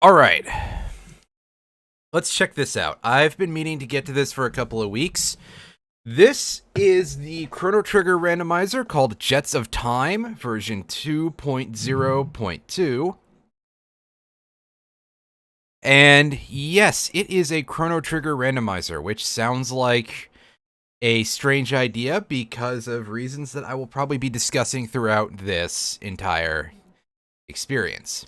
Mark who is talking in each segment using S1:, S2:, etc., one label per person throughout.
S1: Alright, let's check this out. I've been meaning to get to this for a couple of weeks. This is the Chrono Trigger randomizer called Jets of Time, version 2.0.2. And yes, it is a Chrono Trigger randomizer, which sounds like a strange idea because of reasons that I will probably be discussing throughout this entire experience.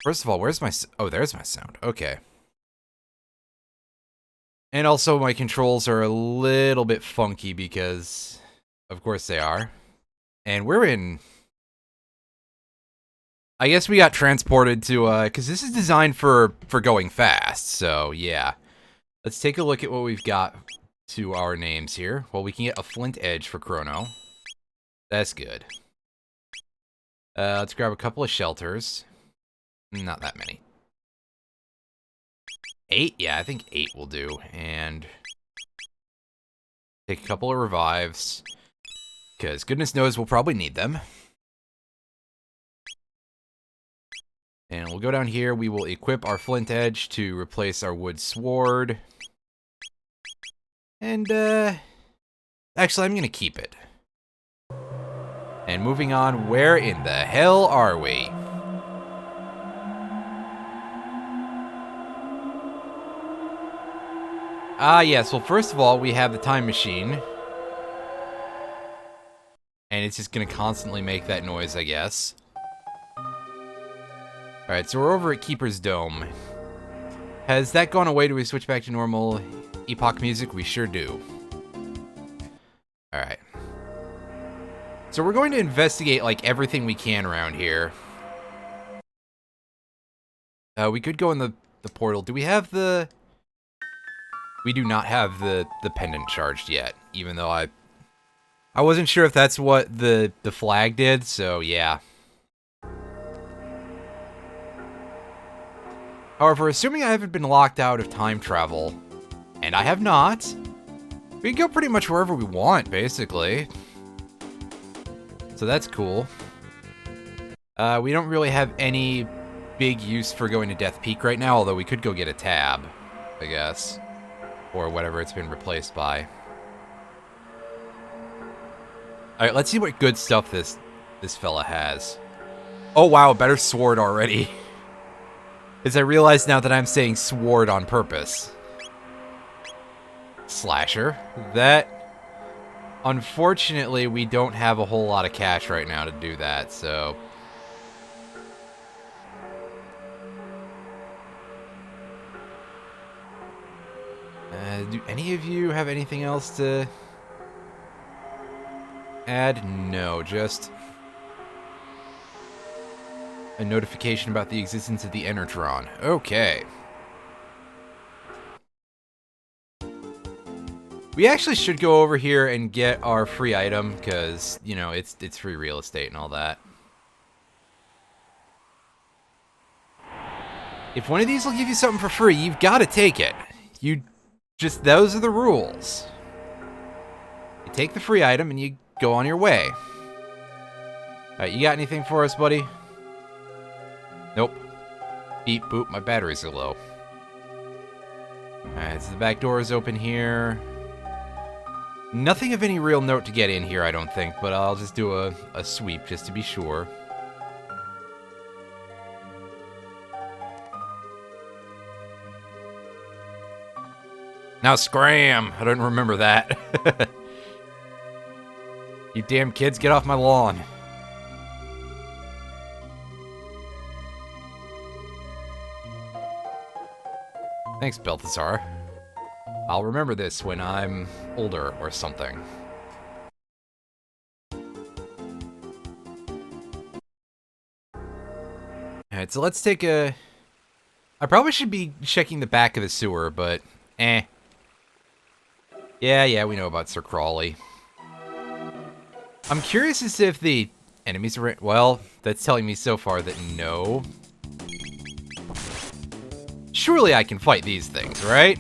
S1: First of all, where's my... Oh, there's my sound. Okay. And also, my controls are a little bit funky because... Of course they are. And we're in... I guess we got transported to, because this is designed for going fast, so yeah. Let's take a look at what we've got to our names here. Well, we can get a flint edge for Chrono. That's good. Let's grab a couple of shelters. Not that many. 8? Yeah, I think 8 will do. And take a couple of revives, because goodness knows we'll probably need them. And we'll go down here. We will equip our flint edge to replace our wood sword. And, actually, I'm going to keep it. And moving on, where in the hell are we? Ah, yes. Well, first of all, we have the time machine. And it's just going to constantly make that noise, I guess. Alright, so we're over at Keeper's Dome. Has that gone away? Do we switch back to normal Epoch music? We sure do. Alright. So we're going to investigate, like, everything we can around here. We could go in the portal. Do we have the... We do not have the pendant charged yet, even though I wasn't sure if that's what the flag did, so yeah. However, assuming I haven't been locked out of time travel, and I have not, we can go pretty much wherever we want, basically. So that's cool. We don't really have any big use for going to Death Peak right now, although we could go get a tab, I guess. Or whatever it's been replaced by. Alright, let's see what good stuff this fella has. Oh wow, a better sword already. As I realize now that I'm saying sword on purpose. Slasher. That... Unfortunately, we don't have a whole lot of cash right now to do that, so... Do any of you have anything else to add? No, just a notification about the existence of the Enertron. Okay. We actually should go over here and get our free item, because, you know, it's free real estate and all that. If one of these will give you something for free, you've got to take it. Just, those are the rules. You take the free item and you go on your way. Alright, you got anything for us, buddy? Nope. Beep, boop, my batteries are low. Alright, so the back door is open here. Nothing of any real note to get in here, I don't think, but I'll just do a sweep just to be sure. Now scram! I don't remember that. You damn kids, get off my lawn. Thanks, Balthazar. I'll remember this when I'm older or something. Alright, so let's take a... I probably should be checking the back of the sewer, but eh. Yeah, we know about Sir Crawley. I'm curious as to if the enemies are... Well, that's telling me so far that no. Surely I can fight these things, right?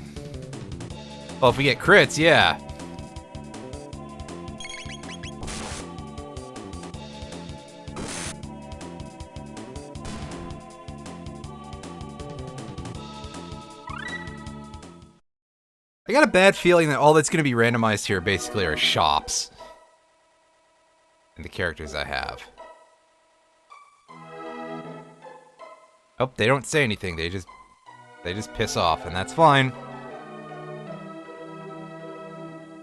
S1: Well, if we get crits, yeah. I got a bad feeling that all that's going to be randomized here basically are shops. And the characters I have. Oh, they don't say anything. They just piss off, and that's fine.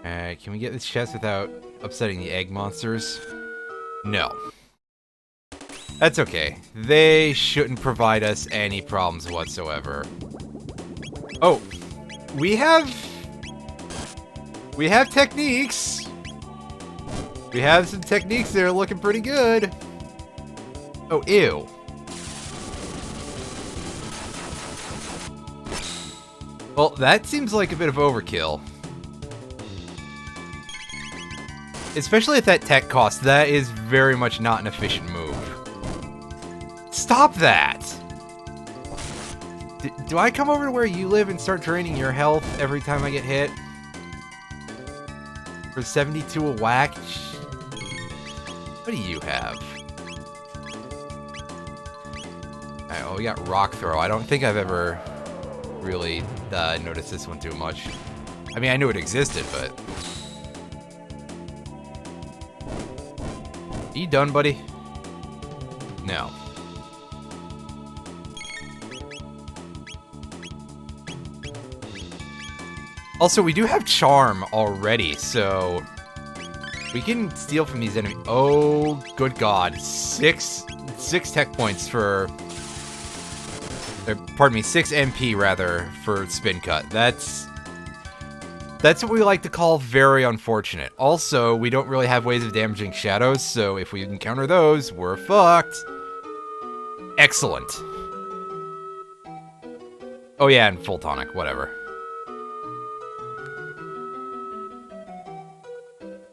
S1: Alright, can we get this chest without upsetting the egg monsters? No. That's okay. They shouldn't provide us any problems whatsoever. Oh, we have techniques. We have some techniques that are looking pretty good. Oh, ew. Well, that seems like a bit of overkill. Especially at that tech cost, that is very much not an efficient move. Stop that! Do I come over to where you live and start draining your health every time I get hit? For 72 a whack? What do you have? Alright, well, we got Rock Throw. I don't think I've ever really noticed this one too much. I mean, I knew it existed, but... Are you done, buddy? No. Also, we do have Charm already, so... we can steal from these enemies. Oh, good God. Six tech points for... pardon me, 6 MP, rather, for Spin Cut. That's what we like to call very unfortunate. Also, we don't really have ways of damaging shadows, so if we encounter those, we're fucked. Excellent. Oh yeah, and full tonic, whatever.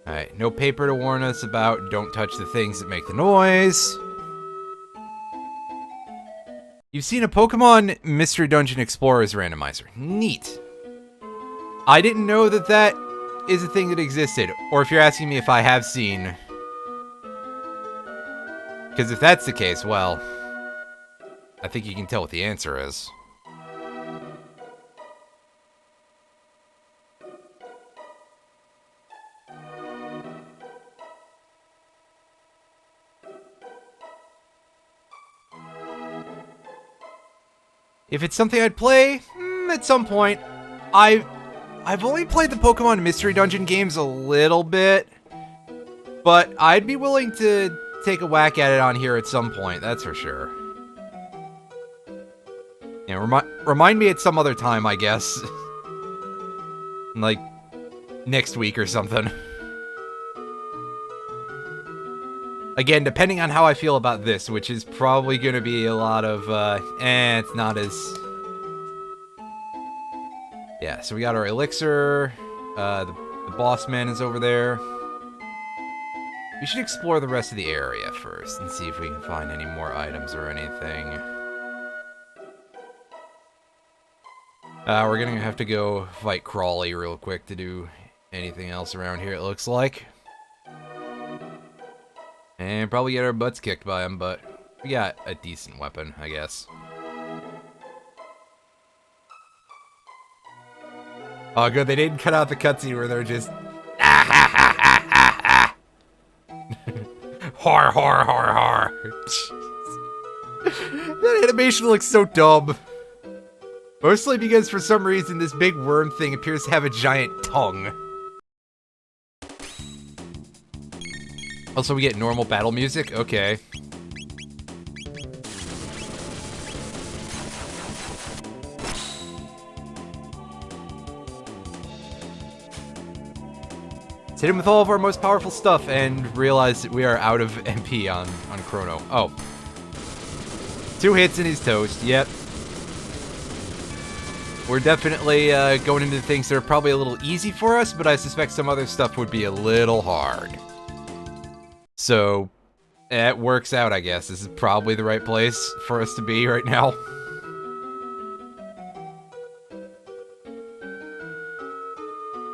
S1: Alright, no paper to warn us about don't touch the things that make the noise. You've seen a Pokemon Mystery Dungeon Explorers randomizer. Neat. I didn't know that that is a thing that existed. Or if you're asking me if I have seen... because if that's the case, well... I think you can tell what the answer is. If it's something I'd play, at some point. I've only played the Pokemon Mystery Dungeon games a little bit, but I'd be willing to take a whack at it on here at some point, that's for sure. Yeah, remind me at some other time, I guess. Like, next week or something. Again, depending on how I feel about this, which is probably going to be a lot of, it's not as... Yeah, so we got our elixir, the boss man is over there. We should explore the rest of the area first and see if we can find any more items or anything. We're gonna have to go fight Crawley real quick to do anything else around here, it looks like. And probably get our butts kicked by him, but we got a decent weapon, I guess. Oh, good, they didn't cut out the cutscene where they're just... Har, har, har, har. That animation looks so dumb. Mostly because for some reason this big worm thing appears to have a giant tongue. Also, we get normal battle music? Okay. Let's hit him with all of our most powerful stuff and realize that we are out of MP on Chrono. Oh. 2 hits and he's toast. Yep. We're definitely going into things that are probably a little easy for us, but I suspect some other stuff would be a little hard. So, it works out, I guess. This is probably the right place for us to be right now.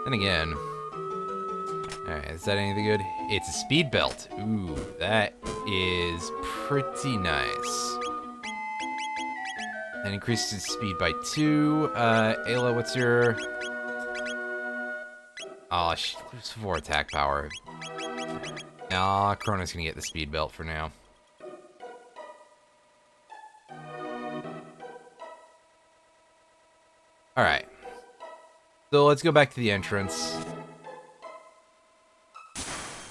S1: And again... Alright, is that anything good? It's a speed belt. Ooh, that is pretty nice. That increases speed by 2. Ayla, what's your... Oh, lose 4 attack power. Nah, Chrono's gonna get the speed belt for now. Alright. So let's go back to the entrance.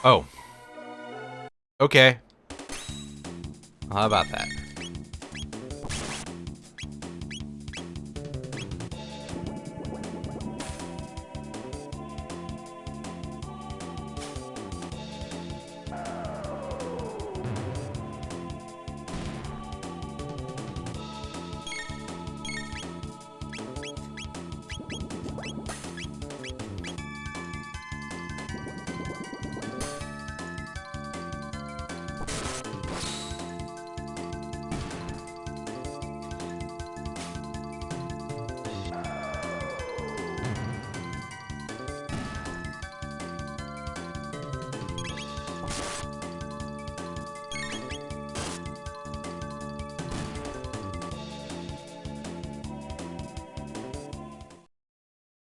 S1: Oh. Okay. How about that?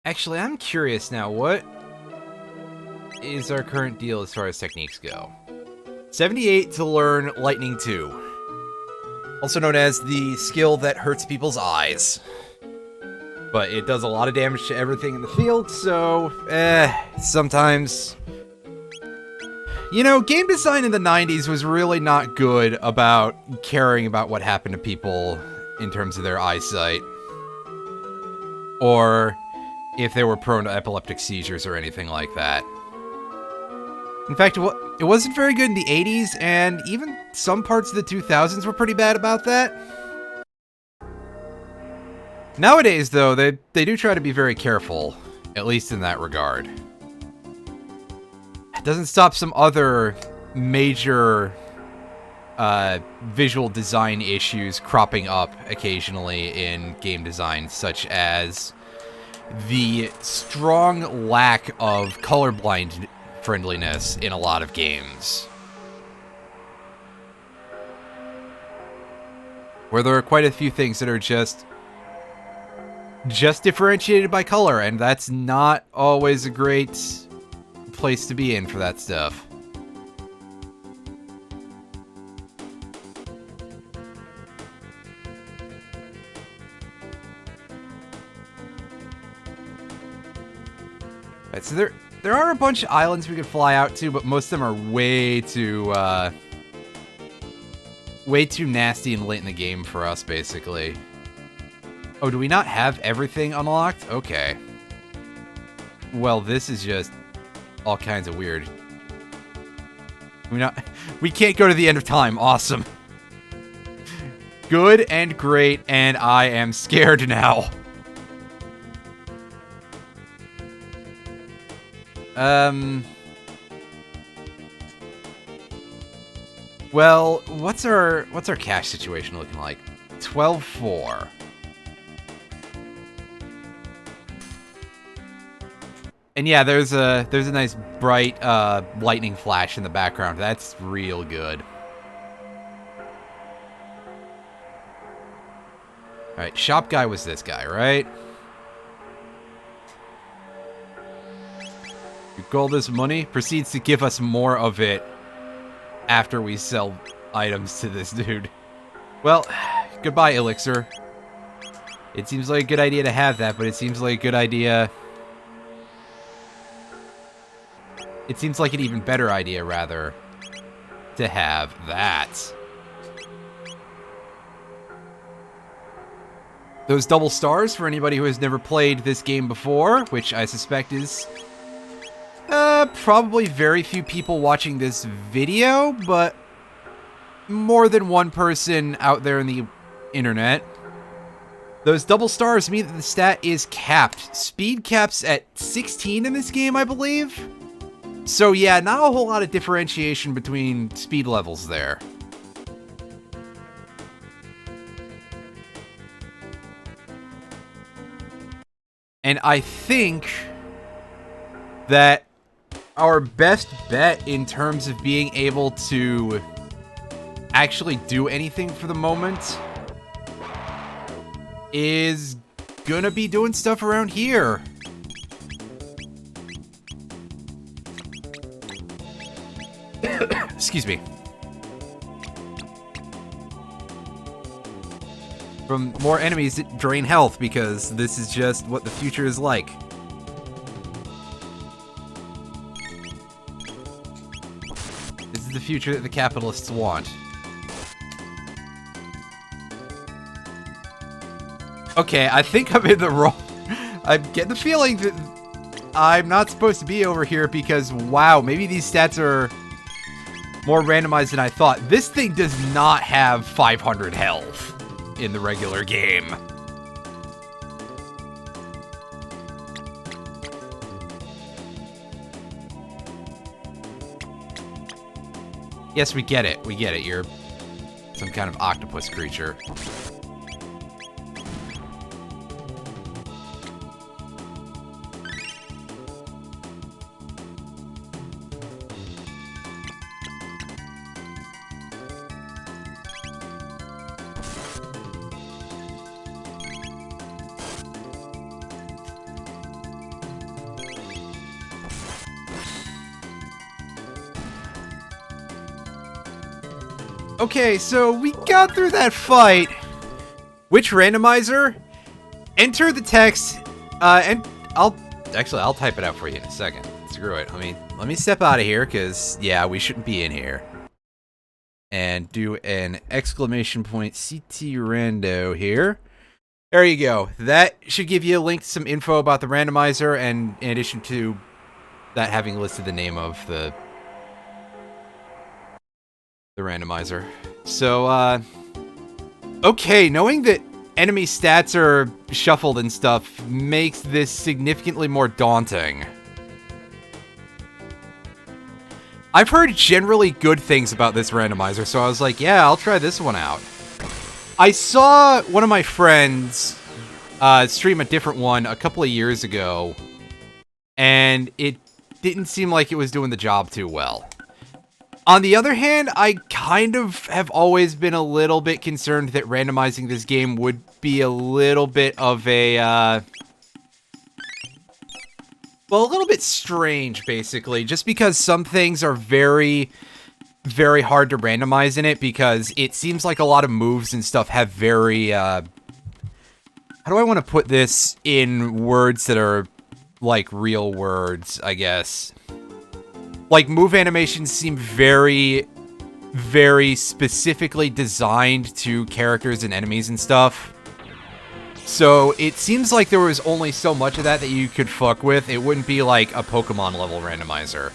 S1: Actually, I'm curious now, what is our current deal as far as techniques go? 78 to learn Lightning 2. Also known as the skill that hurts people's eyes. But it does a lot of damage to everything in the field, so, sometimes... You know, game design in the 90s was really not good about caring about what happened to people in terms of their eyesight. Or if they were prone to epileptic seizures or anything like that. In fact, it wasn't very good in the 80s, and even some parts of the 2000s were pretty bad about that. Nowadays, though, they do try to be very careful, at least in that regard. It doesn't stop some other major visual design issues cropping up occasionally in game design, such as the strong lack of colorblind friendliness in a lot of games. Where there are quite a few things that are just differentiated by color, and that's not always a great place to be in for that stuff. Right, so there are a bunch of islands we could fly out to, but most of them are way too nasty and late in the game for us, basically. Oh, do we not have everything unlocked? Okay. Well, this is just all kinds of weird. We can't go to the end of time. Awesome. Good and great, and I am scared now. Well, what's our cash situation looking like? 12-4. And yeah, there's a nice bright lightning flash in the background. That's real good. All right, shop guy was this guy, right? Your gold is money. Proceeds to give us more of it after we sell items to this dude. Well, goodbye, Elixir. It seems like a good idea to have that, but it seems like a good idea... It seems like an even better idea, rather, to have that. Those double stars, for anybody who has never played this game before, which I suspect is probably very few people watching this video, but more than one person out there in the internet. Those double stars mean that the stat is capped. Speed caps at 16 in this game, I believe. So yeah, not a whole lot of differentiation between speed levels there. And I think that our best bet in terms of being able to actually do anything for the moment is gonna be doing stuff around here. excuse me. From more enemies that drain health, because this is just what the future is like. This is the future that the capitalists want. Okay, I think I'm in the wrong... I'm getting the feeling that I'm not supposed to be over here because, wow, maybe these stats are more randomized than I thought. This thing does not have 500 health in the regular game. Yes, we get it. We get it. You're some kind of octopus creature. Okay, so we got through that fight. Which randomizer? Enter the text, and I'll type it out for you in a second. Screw it. Let me step out of here, because, yeah, we shouldn't be in here. And do an exclamation point CT rando here. There you go. That should give you a link to some info about the randomizer, and in addition to that having listed the name of the randomizer. So, okay, knowing that enemy stats are shuffled and stuff makes this significantly more daunting. I've heard generally good things about this randomizer, so I was like, yeah, I'll try this one out. I saw one of my friends stream a different one a couple of years ago, and it didn't seem like it was doing the job too well. On the other hand, I kind of have always been a little bit concerned that randomizing this game would be a little bit of a, well, a little bit strange, basically, just because some things are very, very hard to randomize in it, because it seems like a lot of moves and stuff have very, how do I want to put this in words that are, like, real words, I guess? Like, move animations seem very, very specifically designed to characters and enemies and stuff. So, it seems like there was only so much of that you could fuck with. It wouldn't be like a Pokemon level randomizer.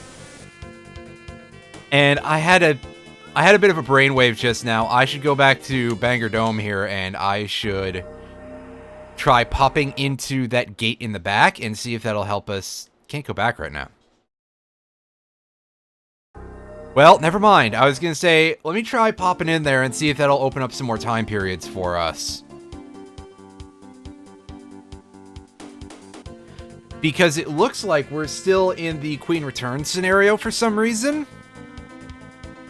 S1: And I had a bit of a brainwave just now. I should go back to Bangor Dome here, and I should try popping into that gate in the back and see if that'll help us. Can't go back right now. Well, never mind. I was gonna say, let me try popping in there and see if that'll open up some more time periods for us. Because it looks like we're still in the Queen Returns scenario for some reason.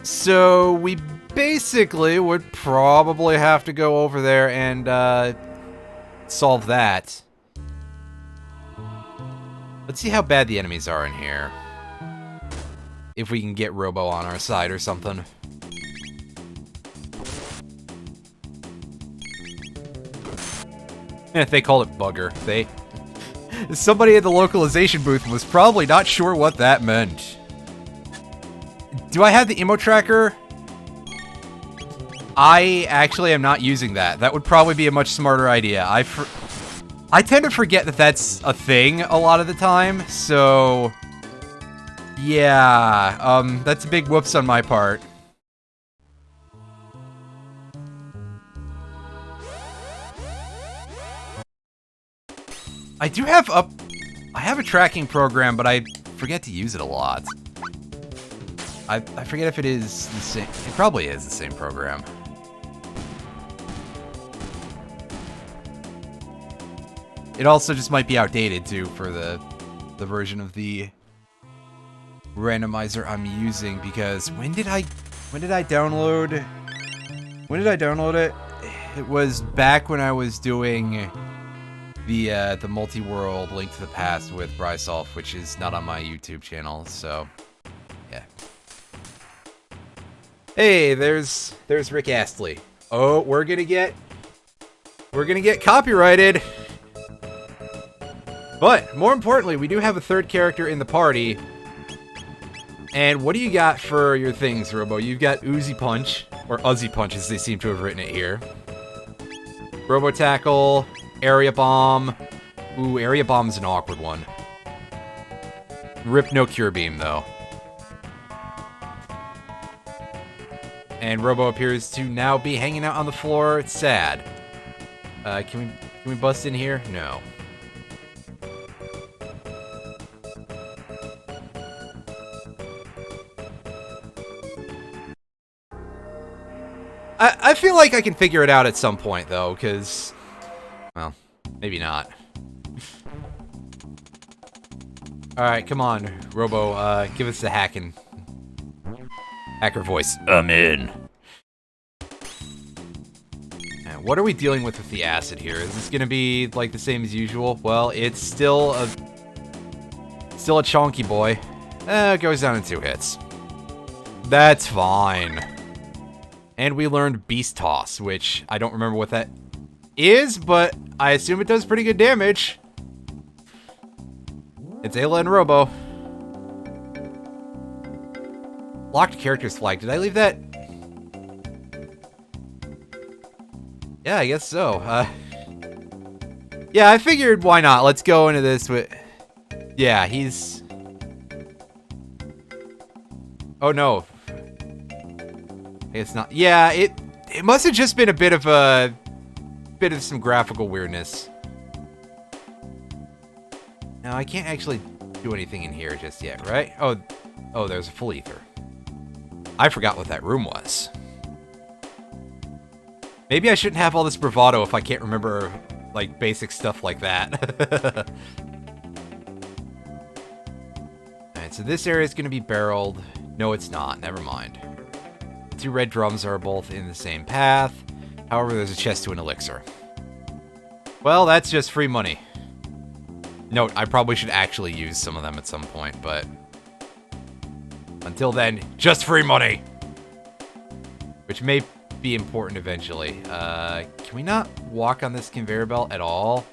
S1: So we basically would probably have to go over there and solve that. Let's see how bad the enemies are in here. If we can get Robo on our side or something. They called it bugger. Somebody at the localization booth was probably not sure what that meant. Do I have the emo tracker? I actually am not using that. That would probably be a much smarter idea. I tend to forget that that's a thing a lot of the time, so... yeah, that's a big whoops on my part. I have a tracking program, but I forget to use it a lot. I forget if it is the same. It probably is the same program. It also just might be outdated too for the version of the randomizer I'm using, because when did I download it? It was back when I was doing the multi-world Link to the Past with Brysolf, which is not on my YouTube channel, so yeah. Hey, there's Rick Astley. Oh, we're gonna get copyrighted. But more importantly, we do have a third character in the party. And what do you got for your things, Robo? You've got Uzi Punch, or Uzzy Punch as they seem to have written it here. Robo Tackle, Area Bomb. Ooh, Area Bomb's an awkward one. Rip no Cure Beam, though. And Robo appears to now be hanging out on the floor. It's sad. Can we bust in here? No. I feel like I can figure it out at some point, though, because... Well, maybe not. Alright, come on, Robo, give us the hacker voice. I'm in. What are we dealing with the acid here? Is this gonna be, like, the same as usual? Well, it's still a chonky boy. It goes down in 2 hits. That's fine. And we learned Beast Toss, which I don't remember what that is, but I assume it does pretty good damage. It's Ayla and Robo. Locked characters flag. Did I leave that? Yeah, I guess so. Yeah, I figured why not. Let's go into this with... Yeah, he's... Oh, no. It's not. Yeah, it must have just been a bit of some graphical weirdness. No, I can't actually do anything in here just yet, right? Oh, there's a full ether. I forgot what that room was. Maybe I shouldn't have all this bravado if I can't remember, like, basic stuff like that. Alright, so this area is going to be barreled. No, it's not. Never mind. 2 red drums are both in the same path. However, there's a chest to an elixir. Well, that's just free money. Note, I probably should actually use some of them at some point, but... Until then, just free money! Which may be important eventually. Can we not walk on this conveyor belt at all?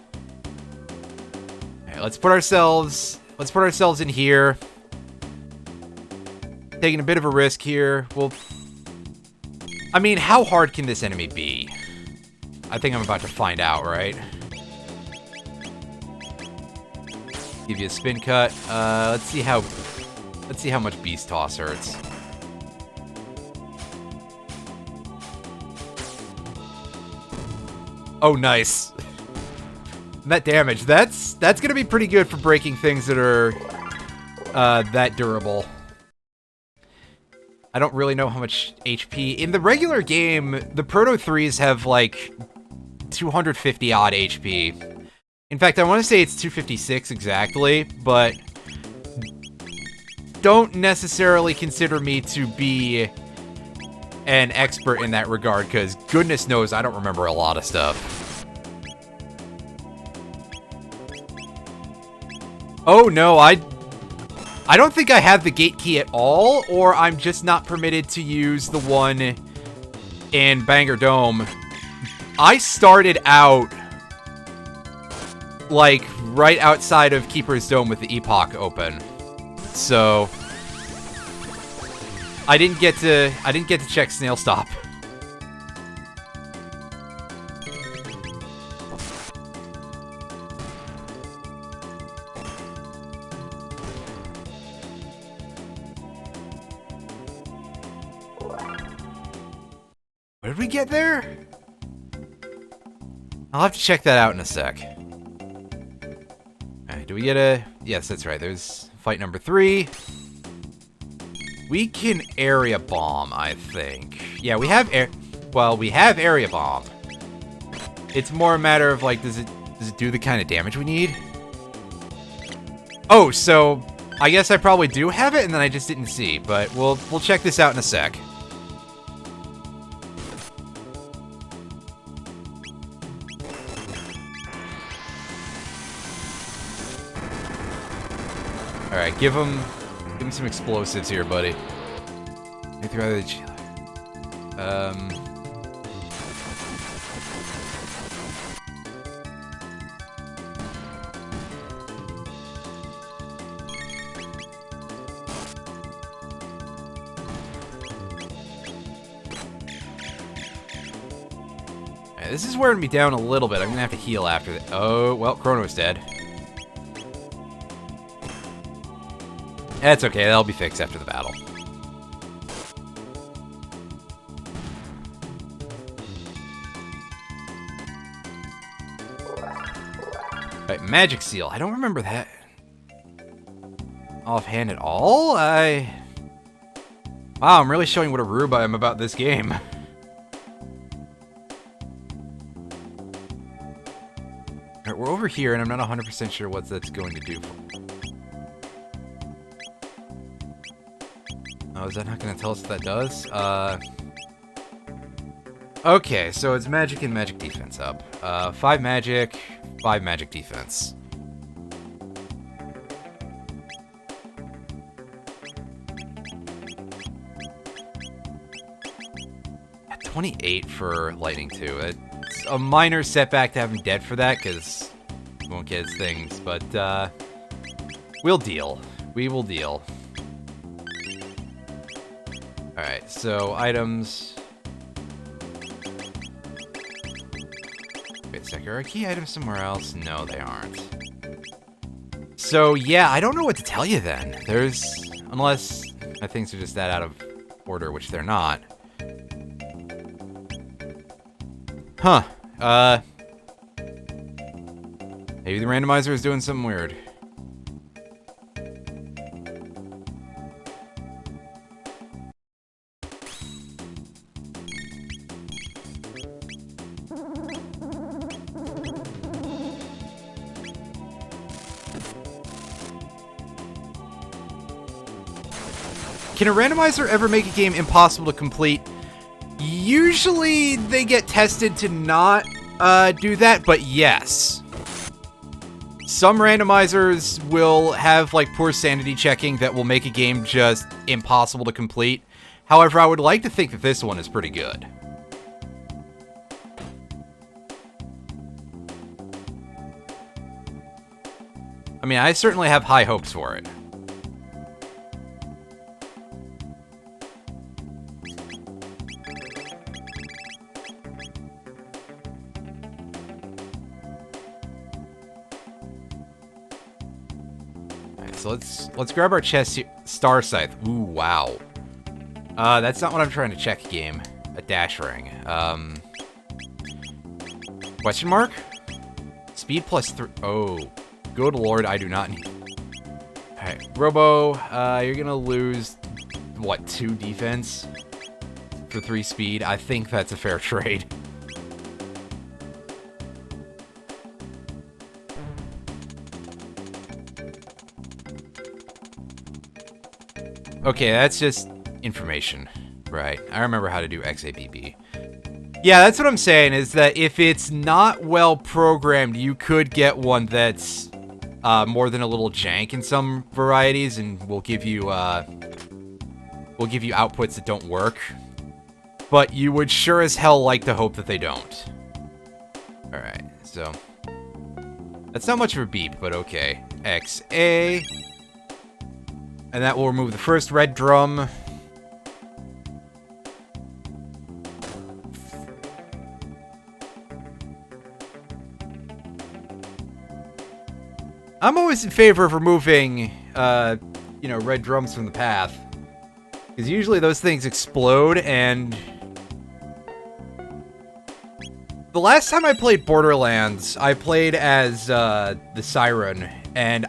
S1: Alright, let's put ourselves in here. Taking a bit of a risk here. I mean, how hard can this enemy be? I think I'm about to find out, right? Give you a spin cut. Let's see how much Beast Toss hurts. Oh, nice. That damage. That's gonna be pretty good for breaking things that are that durable. I don't really know how much HP. In the regular game, the Proto 3s have, like, 250-odd HP. In fact, I want to say it's 256 exactly, but don't necessarily consider me to be an expert in that regard, because goodness knows I don't remember a lot of stuff. Oh, no, I don't think I have the gate key at all, or I'm just not permitted to use the one in Banger Dome. I started out, like, right outside of Keeper's Dome with the Epoch open. So I didn't get to check Snail Stop. Where did we get there? I'll have to check that out in a sec. Alright, do we get a... Yes, that's right. There's fight number 3. We can area bomb, I think. Yeah, we have we have area bomb. It's more a matter of, like, does it do the kind of damage we need? Oh, so I guess I probably do have it, and then I just didn't see. But we'll check this out in a sec. Alright, give him some explosives here, buddy. This is wearing me down a little bit. I'm gonna have to heal after that. Oh, well, Chrono's dead. That's okay, that'll be fixed after the battle. Alright, Magic Seal. I don't remember that offhand at all. Wow, I'm really showing what a rube I am about this game. Alright, we're over here, and I'm not 100% sure what that's going to do. Oh, is that not going to tell us what that does? Okay, so it's magic and magic defense up. 5 magic, 5 magic defense. At 28 for lightning too. It's a minor setback to have him dead for that, because he won't get his things, but we'll deal. We will deal. Alright, so items. Wait a second, are key items somewhere else? No, they aren't. So, yeah, I don't know what to tell you then. Unless my things are just that out of order, which they're not. Huh. Maybe the randomizer is doing something weird. Can a randomizer ever make a game impossible to complete? Usually they get tested to not do that, but yes. Some randomizers will have like poor sanity checking that will make a game just impossible to complete. However, I would like to think that this one is pretty good. I mean, I certainly have high hopes for it. So let's grab our chest here. Star Scythe. Ooh, wow. That's not what I'm trying to check, game. A dash ring. Question mark? Speed plus 3. Oh, good lord, I do not need. Alright, Robo, you're gonna lose, what, 2 defense for 3 speed? I think that's a fair trade. Okay, that's just information. Right, I remember how to do XABB. Yeah, that's what I'm saying, is that if it's not well programmed, you could get one that's more than a little jank in some varieties, and will give you outputs that don't work. But you would sure as hell like to hope that they don't. Alright, so that's not much of a beep, but okay. XA. And that will remove the first red drum. I'm always in favor of removing, you know, red drums from the path. Because usually those things explode, and the last time I played Borderlands, I played as, the Siren, and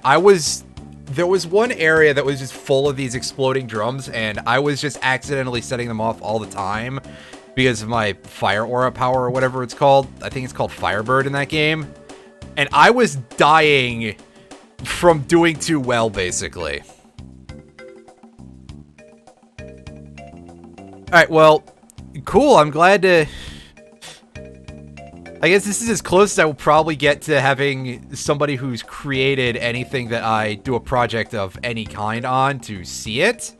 S1: there was one area that was just full of these exploding drums, and I was just accidentally setting them off all the time because of my fire aura power or whatever it's called. I think it's called Firebird in that game. And I was dying from doing too well, basically. Alright, well, cool, I'm glad to... I guess this is as close as I will probably get to having somebody who's created anything that I do a project of any kind on to see it.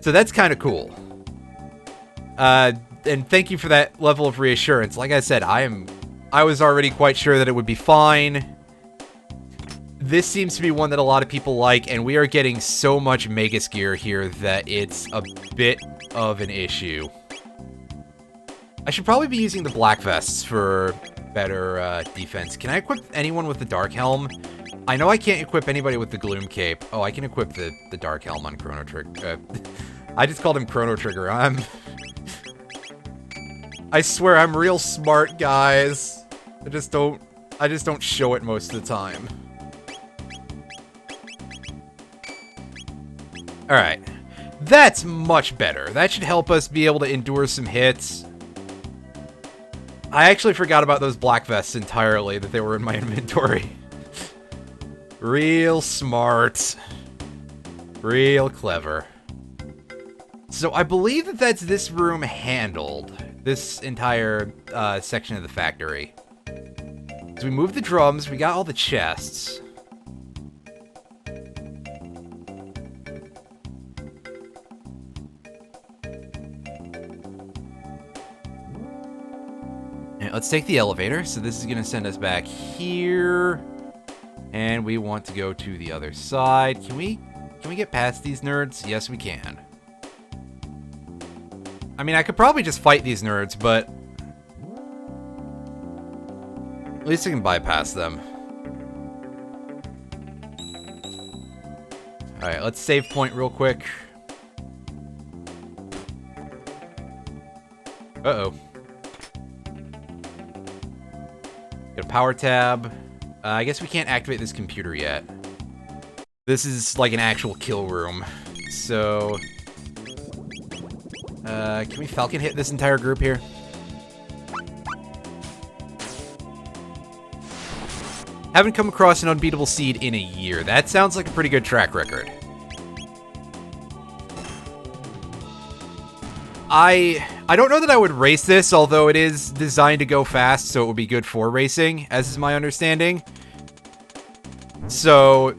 S1: So that's kind of cool. and thank you for that level of reassurance. Like I said, I was already quite sure that it would be fine. This seems to be one that a lot of people like, and we are getting so much Magus gear here that it's a bit of an issue. I should probably be using the black vests for better defense. Can I equip anyone with the dark helm? I know I can't equip anybody with the gloom cape. Oh, I can equip the dark helm on Chrono Trigger. I just called him Chrono Trigger. I swear I'm real smart, guys. I just don't show it most of the time. Alright. That's much better. That should help us be able to endure some hits. I actually forgot about those black vests entirely, that they were in my inventory. Real smart. Real clever. So I believe that that's this room handled. This entire section of the factory. So we moved the drums, we got all the chests. Let's take the elevator. So this is going to send us back here. And we want to go to the other side. Can we get past these nerds? Yes, we can. I mean, I could probably just fight these nerds, but at least I can bypass them. Alright, let's save point real quick. Uh-oh. Got a power tab. I guess we can't activate this computer yet. This is like an actual kill room. So, can we Falcon hit this entire group here? Haven't come across an unbeatable seed in a year. That sounds like a pretty good track record. I don't know that I would race this, although it is designed to go fast, so it would be good for racing, as is my understanding. So,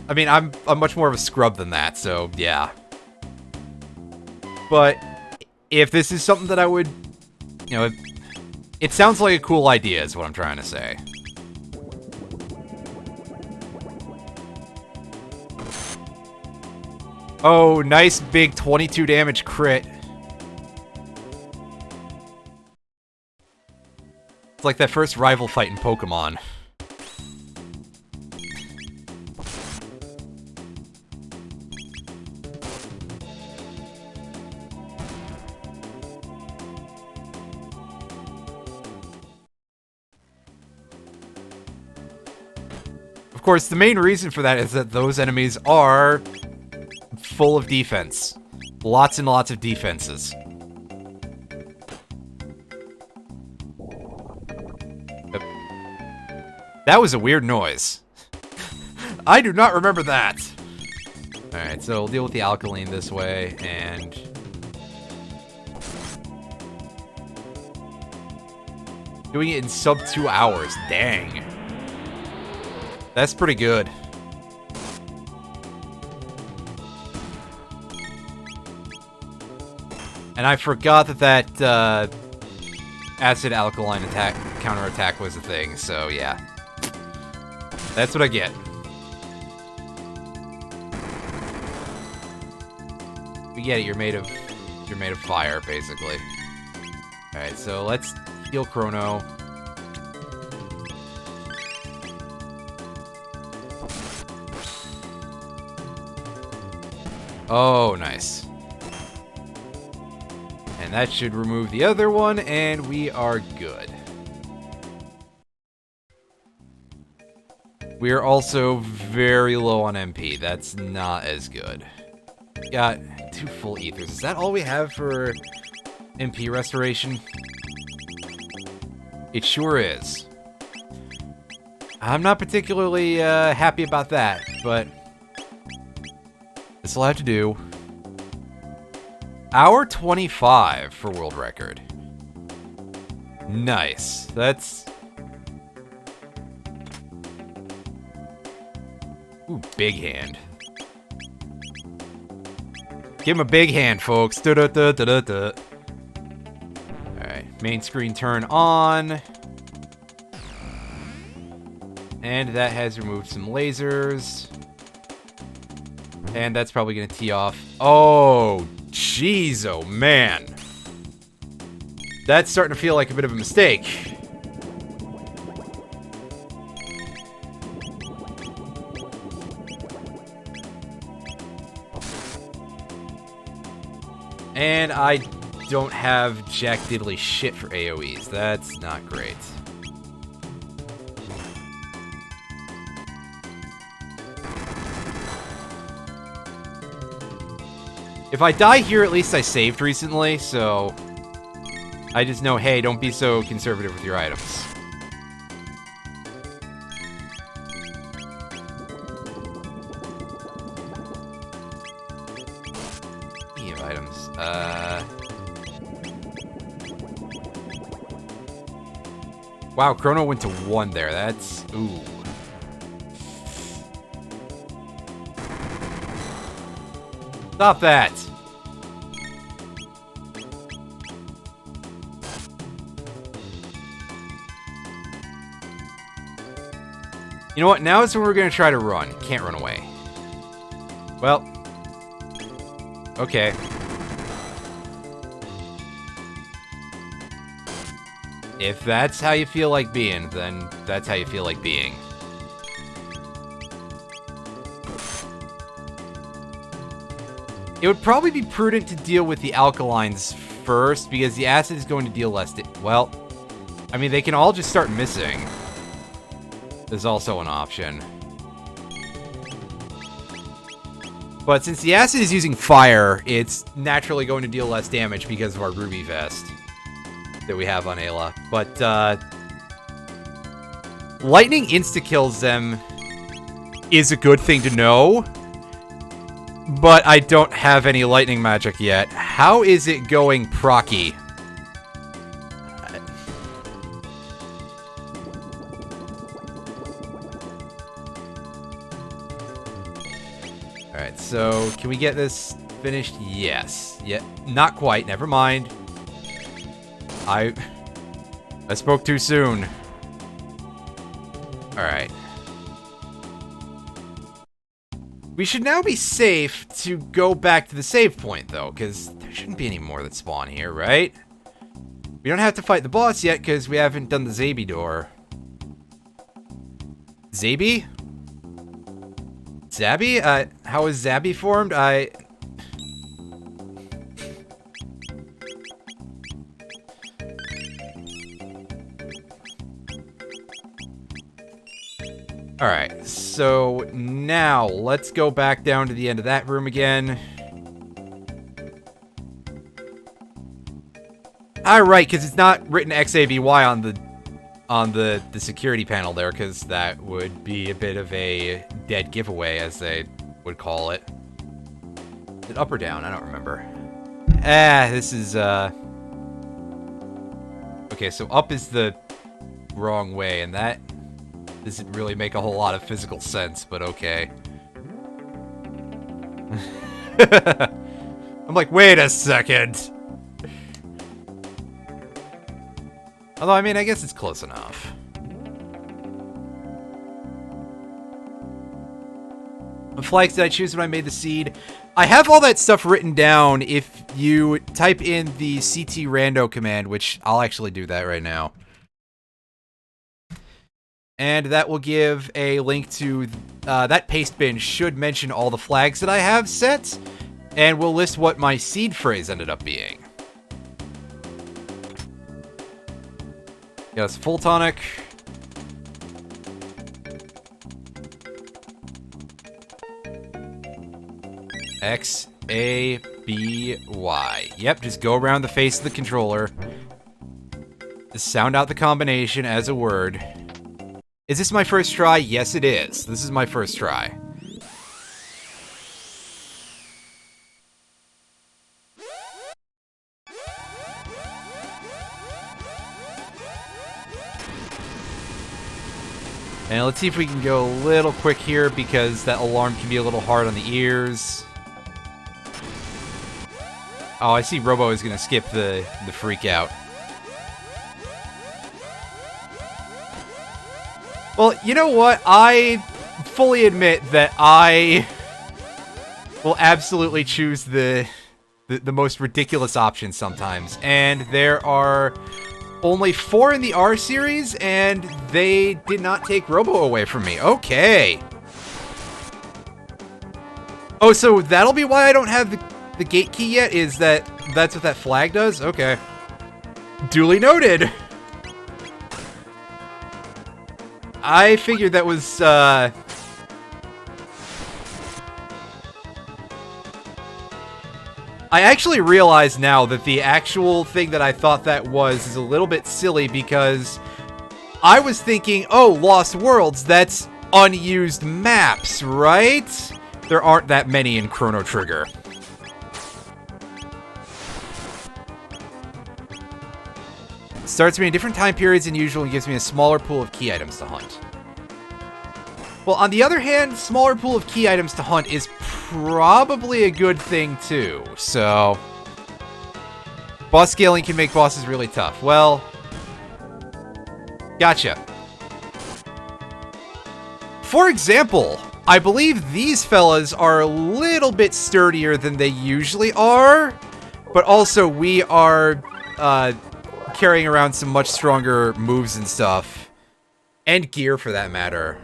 S1: I mean, I'm much more of a scrub than that, so yeah. But if this is something that I would, you know, it sounds like a cool idea is what I'm trying to say. Oh, nice big 22 damage crit. It's like that first rival fight in Pokemon. Of course, the main reason for that is that those enemies are full of defense. Lots and lots of defenses. That was a weird noise. I do not remember that. Alright, so we'll deal with the alkaline this way, and doing it in sub 2 hours. Dang. That's pretty good. And I forgot that acid alkaline attack counterattack was a thing, so yeah. That's what I get. We get it, you're made of fire, basically. Alright, so let's heal Chrono. Oh, nice. And that should remove the other one, and we are good. We are also very low on MP. That's not as good. Got 2 full ethers. Is that all we have for MP restoration? It sure is. I'm not particularly happy about that, but this will have to do. Hour 25 for world record. Nice. That's... Ooh, big hand. Give him a big hand, folks. Da -da -da -da -da -da. Main screen turn on. And that has removed some lasers. And that's probably going to tee off. Oh, jeez, oh man. That's starting to feel like a bit of a mistake. And I don't have jack diddly shit for AoEs. That's not great. If I die here, at least I saved recently, so I just know, hey, don't be so conservative with your items. Speaking of items, wow, Chrono went to 1 there. That's... ooh. Stop that! You know what? Now is when we're going to try to run. Can't run away. Well. Okay. If that's how you feel like being, then that's how you feel like being. It would probably be prudent to deal with the alkalines first, because the acid is going to deal less well, I mean, they can all just start missing. There's also an option. But since the acid is using fire, it's naturally going to deal less damage because of our ruby vest that we have on Ayla. But, lightning insta-kills them is a good thing to know. But I don't have any lightning magic yet. How is it going procky? Alright, so can we get this finished? Yes. Yeah, not quite. Never mind. I spoke too soon. Alright. We should now be safe to go back to the save point, though, because there shouldn't be any more that spawn here, right? We don't have to fight the boss yet, because we haven't done the Zabi door. Zabi? Zabi? How is Zabi formed? Alright, so now let's go back down to the end of that room again. Alright, because it's not written XABY on the security panel there, because that would be a bit of a dead giveaway, as they would call it. Is it up or down? I don't remember. This is, okay, so up is the wrong way, and that doesn't really make a whole lot of physical sense, but okay. I'm like, wait a second. Although, I mean, I guess it's close enough. What flags did I choose when I made the seed? I have all that stuff written down if you type in the CT rando command, which I'll actually do that right now. And that will give a link to that paste bin should mention all the flags that I have set, and will list what my seed phrase ended up being. Yes, full tonic. XABY. Yep, just go around the face of the controller. Just sound out the combination as a word. Is this my first try? Yes, it is. This is my first try. And let's see if we can go a little quick here, because that alarm can be a little hard on the ears. Oh, I see Robo is going to skip the freak out. Well, you know what? I fully admit that I will absolutely choose the most ridiculous option sometimes. And there are only 4 in the R series, and they did not take Robo away from me. Okay. Oh, so that'll be why I don't have the gate key yet, is that's what that flag does? Okay. Duly noted. I figured that was, I actually realize now that the actual thing that I thought that was is a little bit silly, because I was thinking, oh, Lost Worlds, that's unused maps, right? There aren't that many in Chrono Trigger. Starts me in different time periods than usual and gives me a smaller pool of key items to hunt. Well, on the other hand, smaller pool of key items to hunt is probably a good thing too, so... Boss scaling can make bosses really tough. Well... Gotcha. For example, I believe these fellas are a little bit sturdier than they usually are, but also we are, carrying around some much stronger moves and stuff, and gear for that matter,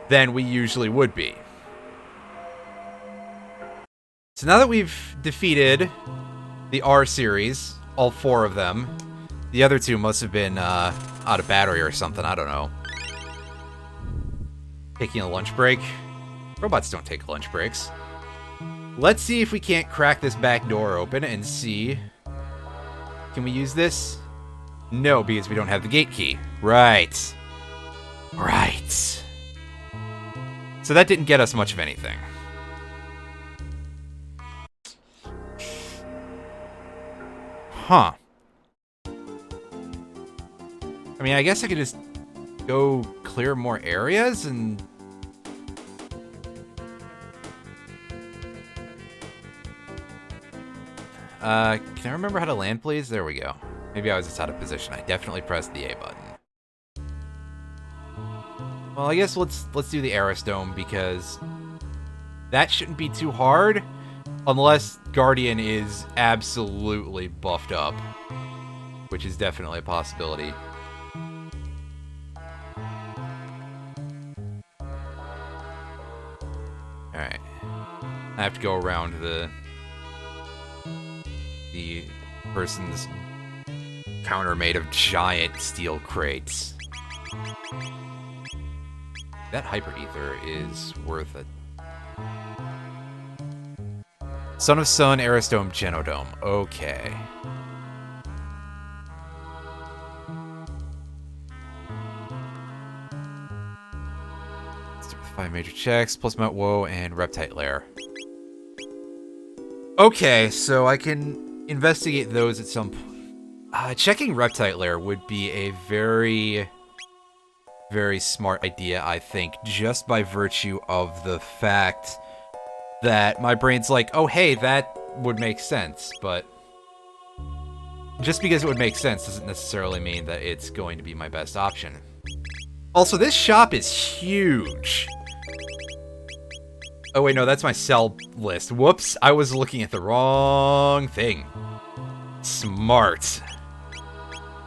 S1: than we usually would be. So now that we've defeated the R series, all 4 of them, the other 2 must have been out of battery or something, I don't know. Taking a lunch break. Robots don't take lunch breaks. Let's see if we can't crack this back door open and see... Can we use this? No, because we don't have the gate key. Right. Right. So that didn't get us much of anything. Huh. I mean, I guess I could just go clear more areas and... can I remember how to land, please? There we go. Maybe I was just out of position. I definitely pressed the A button. Well, I guess let's do the Aerosdome, because that shouldn't be too hard, unless Guardian is absolutely buffed up, which is definitely a possibility. Alright. I have to go around the person's counter made of giant steel crates. That Hyper Ether is worth it. Son of Sun, Aerosdome, Genodome. Okay. Let's start with 5 major checks, plus Mount Woe and Reptite Lair. Okay, so I can investigate those at some point. Checking Reptite Lair would be a very, very smart idea, I think, just by virtue of the fact that my brain's like, oh, hey, that would make sense, but just because it would make sense doesn't necessarily mean that it's going to be my best option. Also, this shop is huge. Oh, wait, no, that's my cell list. Whoops, I was looking at the wrong thing. Smart.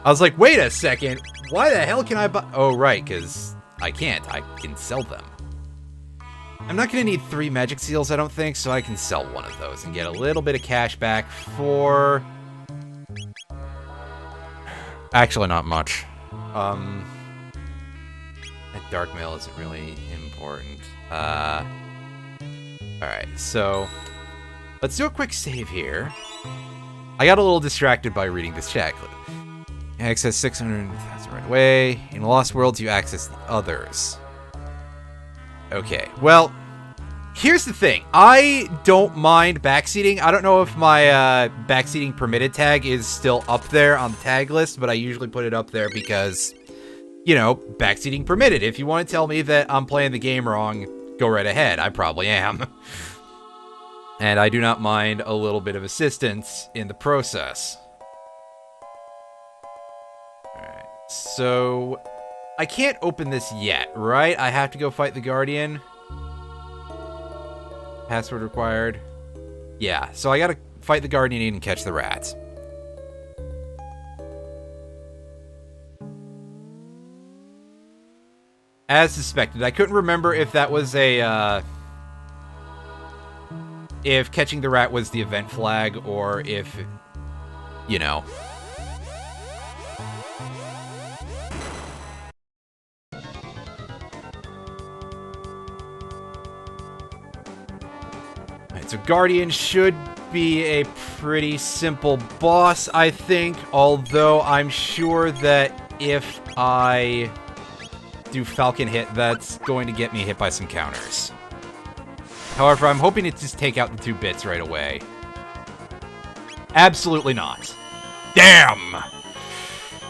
S1: I was like, wait a second, why the hell can I buy... Oh, right, because I can't. I can sell them. I'm not going to need 3 magic seals, I don't think, so I can sell one of those and get a little bit of cash back for... Actually, not much. That dark mail isn't really important. Alright, so let's do a quick save here. I got a little distracted by reading this check. Access 600,000 right away. In Lost Worlds, you access the others. Okay, well, here's the thing. I don't mind backseating. I don't know if my backseating permitted tag is still up there on the tag list, but I usually put it up there because, you know, backseating permitted. If you want to tell me that I'm playing the game wrong, go right ahead. I probably am. And I do not mind a little bit of assistance in the process. Alright, so I can't open this yet, right? I have to go fight the Guardian. Password required. Yeah, so I gotta fight the Guardian and catch the rats. As suspected. I couldn't remember if that was a, if catching the rat was the event flag, or if, you know. Alright, so Guardian should be a pretty simple boss, I think. Although, I'm sure that if I do Falcon hit, that's going to get me hit by some counters. However, I'm hoping to just take out the 2 bits right away. Absolutely not. Damn!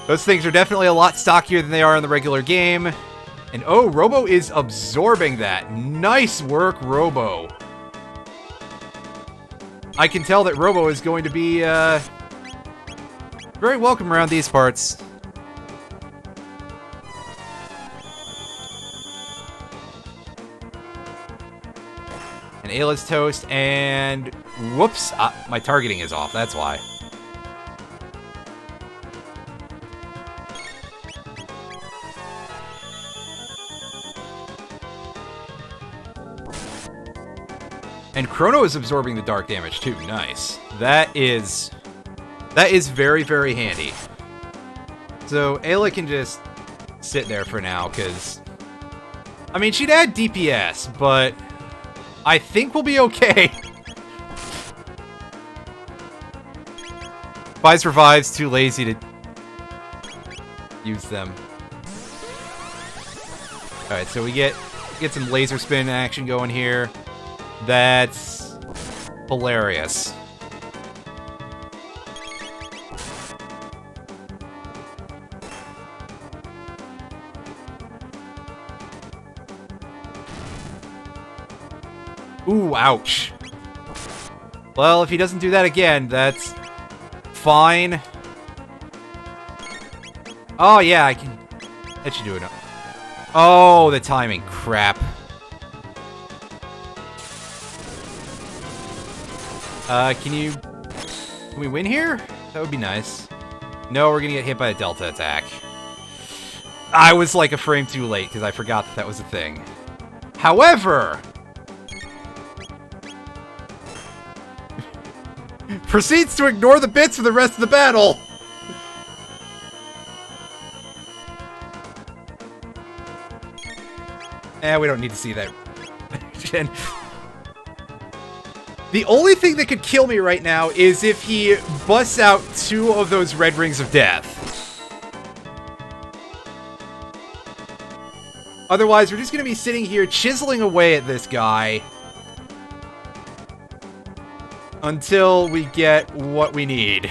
S1: Those things are definitely a lot stockier than they are in the regular game. And oh, Robo is absorbing that. Nice work, Robo. I can tell that Robo is going to be very welcome around these parts. And Ayla's toast, and whoops, my targeting is off, that's why. And Chrono is absorbing the dark damage too, nice. That is very, very handy. So Ayla can just sit there for now, because, I mean, she'd add DPS, but I think we'll be okay. Buys revives, too lazy to use them. Alright, so we get some laser spin action going here. That's hilarious. Ooh, ouch. Well, if he doesn't do that again, that's fine. Oh, yeah, I can... That should do it. Oh, the timing. Crap. Can we win here? That would be nice. No, we're gonna get hit by a Delta attack. I was like a frame too late, because I forgot that was a thing. However... proceeds to ignore the bits for the rest of the battle! We don't need to see that. The only thing that could kill me right now is if he busts out 2 of those red rings of death. Otherwise, we're just going to be sitting here chiseling away at this guy until we get what we need.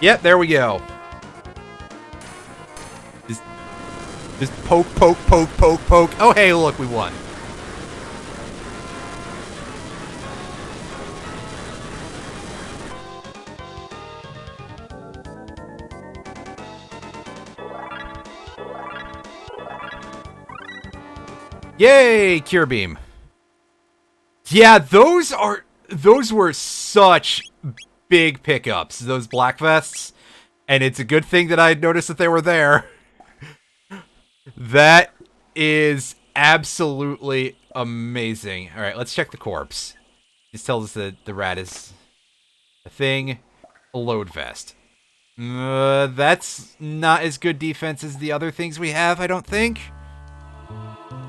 S1: Yep, there we go. Just poke, poke, poke, poke, poke. Oh, hey, look, we won. Yay, Cure Beam. Yeah, those were such big pickups, those black vests. And it's a good thing that I noticed that they were there. That is absolutely amazing. Alright, let's check the corpse. This tells us that the rat is a thing. A load vest. That's not as good defense as the other things we have, I don't think.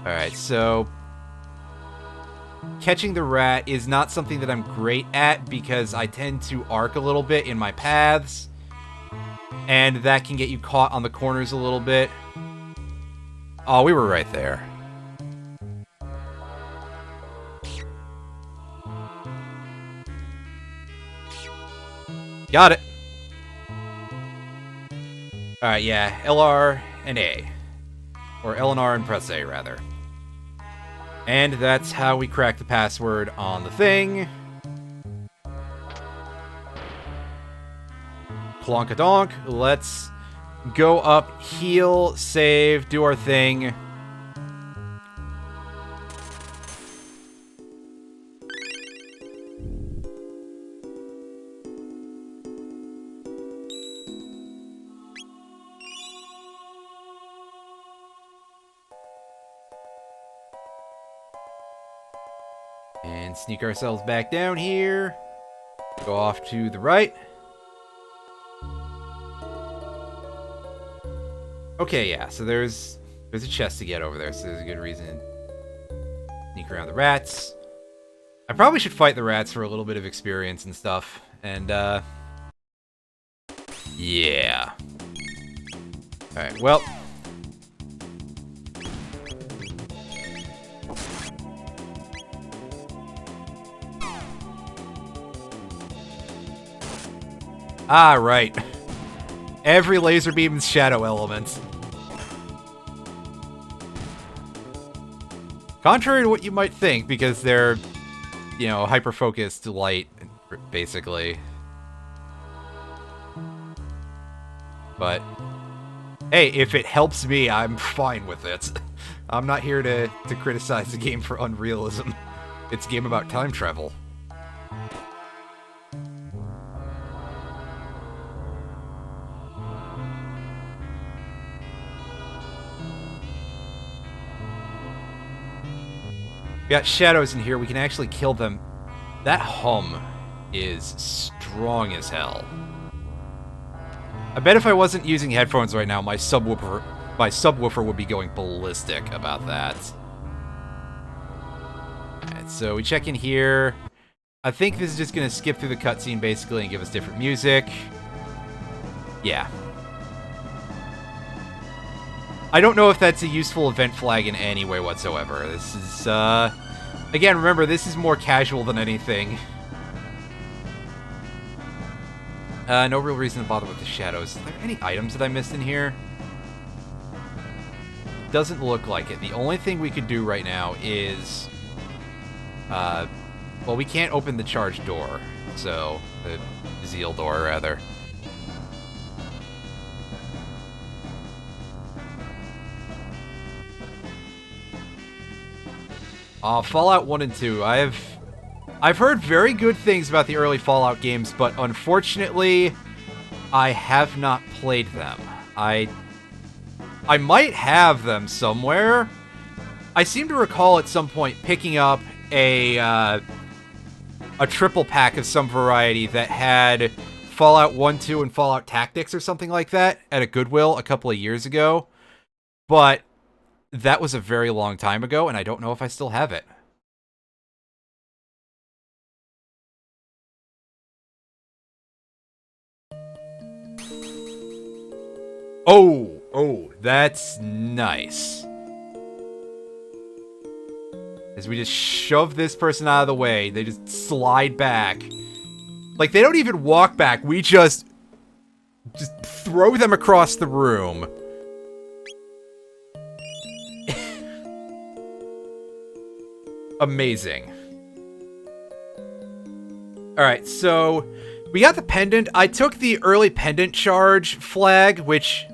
S1: Alright, so... catching the rat is not something that I'm great at because I tend to arc a little bit in my paths. And that can get you caught on the corners a little bit. Oh, we were right there. Got it. Alright, yeah. LR and A. Or L and R and press A, rather. And that's how we crack the password on the thing. Clonkadonk. Let's go up, heal, save, do our thing. And sneak ourselves back down here. Go off to the right. Okay, yeah, so there's a chest to get over there, so there's a good reason to sneak around the rats. I probably should fight the rats for a little bit of experience and stuff, and, yeah. Alright, well. Ah, right. Every laser beam's shadow element. Contrary to what you might think, because they're, you know, hyper-focused light, basically. But, hey, if it helps me, I'm fine with it. I'm not here to criticize the game for unrealism. It's a game about time travel. We got shadows in here. We can actually kill them. That hum is strong as hell. I bet if I wasn't using headphones right now, my subwoofer would be going ballistic about that. Alright, so we check in here. I think this is just going to skip through the cutscene, basically, and give us different music. Yeah. I don't know if that's a useful event flag in any way whatsoever. This is, again, remember, this is more casual than anything. No real reason to bother with the shadows. Are there any items that I missed in here? Doesn't look like it. The only thing we could do right now is, well, we can't open the charge door. So, the Zeal door, rather. Fallout 1 and 2. I've heard very good things about the early Fallout games, but unfortunately, I have not played them. I might have them somewhere. I seem to recall at some point picking up a triple pack of some variety that had Fallout 1, 2, and Fallout Tactics or something like that at a Goodwill a couple of years ago. But that was a very long time ago, and I don't know if I still have it. Oh, that's nice. As we just shove this person out of the way, they just slide back. Like, they don't even walk back, we just throw them across the room. Amazing. Alright, so we got the pendant. I took the early pendant charge flag, which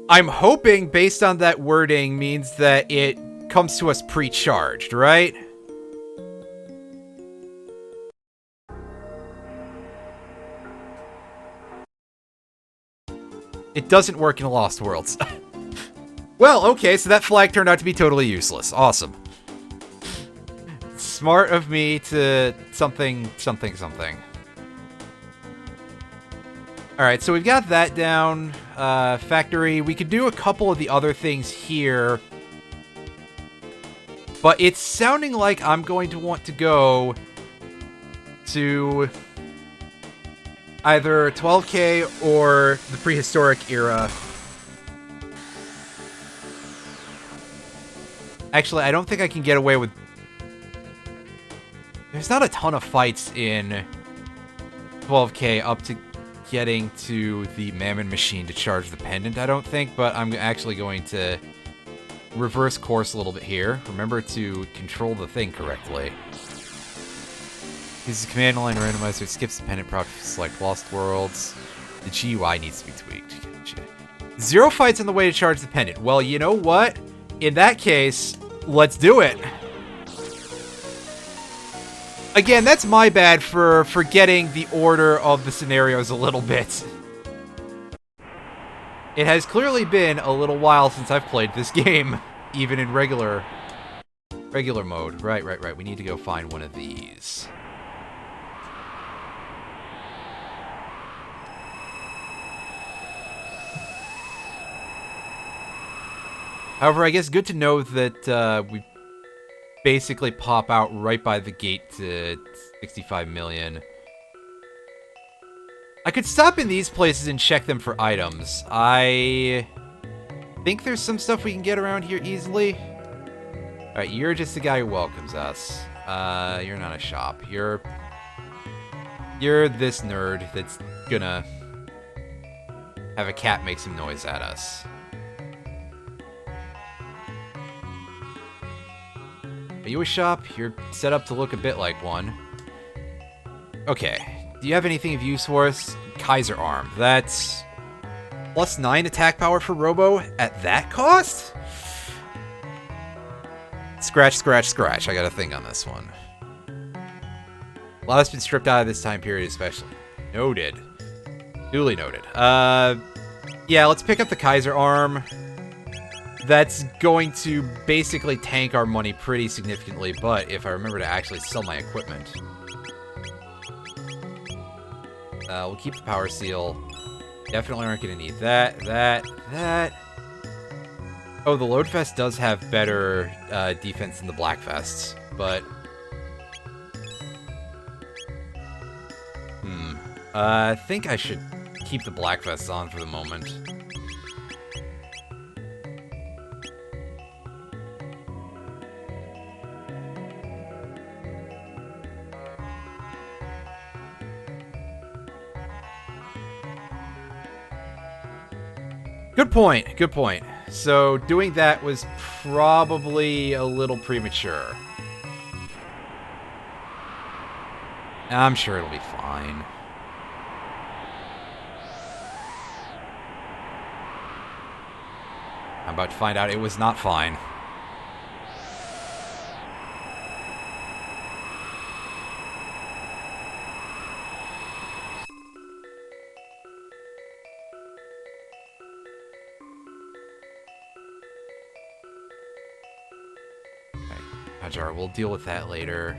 S1: I'm hoping, based on that wording, means that it comes to us pre-charged, right? It doesn't work in Lost Worlds. Well, okay, so that flag turned out to be totally useless. Awesome. Smart of me to something. Alright, so we've got that down. Factory. We could do a couple of the other things here. But it's sounding like I'm going to want to go to either 12K or the prehistoric era. Actually, I don't think I can get away with... There's not a ton of fights in 12K up to getting to the Mammon machine to charge the pendant, I don't think, but I'm actually going to reverse course a little bit here. Remember to control the thing correctly. Uses the command line randomizer, it skips the pendant prop to select Lost Worlds. The GUI needs to be tweaked. Gotcha. 0 fights on the way to charge the pendant. Well, you know what? In that case, let's do it. Again, that's my bad for forgetting the order of the scenarios a little bit. It has clearly been a little while since I've played this game, even in regular mode. Right. We need to go find one of these. However, I guess good to know that we basically pop out right by the gate to 65 million. I could stop in these places and check them for items. I think there's some stuff we can get around here easily. Alright, you're just the guy who welcomes us. You're not a shop. You're this nerd that's gonna have a cat make some noise at us. Are you a shop? You're set up to look a bit like one. Okay. Do you have anything of use for us? Kaiser Arm. That's +9 attack power for Robo at that cost? Scratch. I got a thing on this one. A lot has been stripped out of this time period especially. Noted. Duly noted. Yeah, let's pick up the Kaiser Arm. That's going to basically tank our money pretty significantly, but if I remember to actually sell my equipment. We'll keep the power seal. Definitely aren't going to need that. Oh, the load vest does have better defense than the black vests, but... I think I should keep the black vests on for the moment. Good point. So doing that was probably a little premature. I'm sure it'll be fine. I'm about to find out it was not fine. Hajar, we'll deal with that later.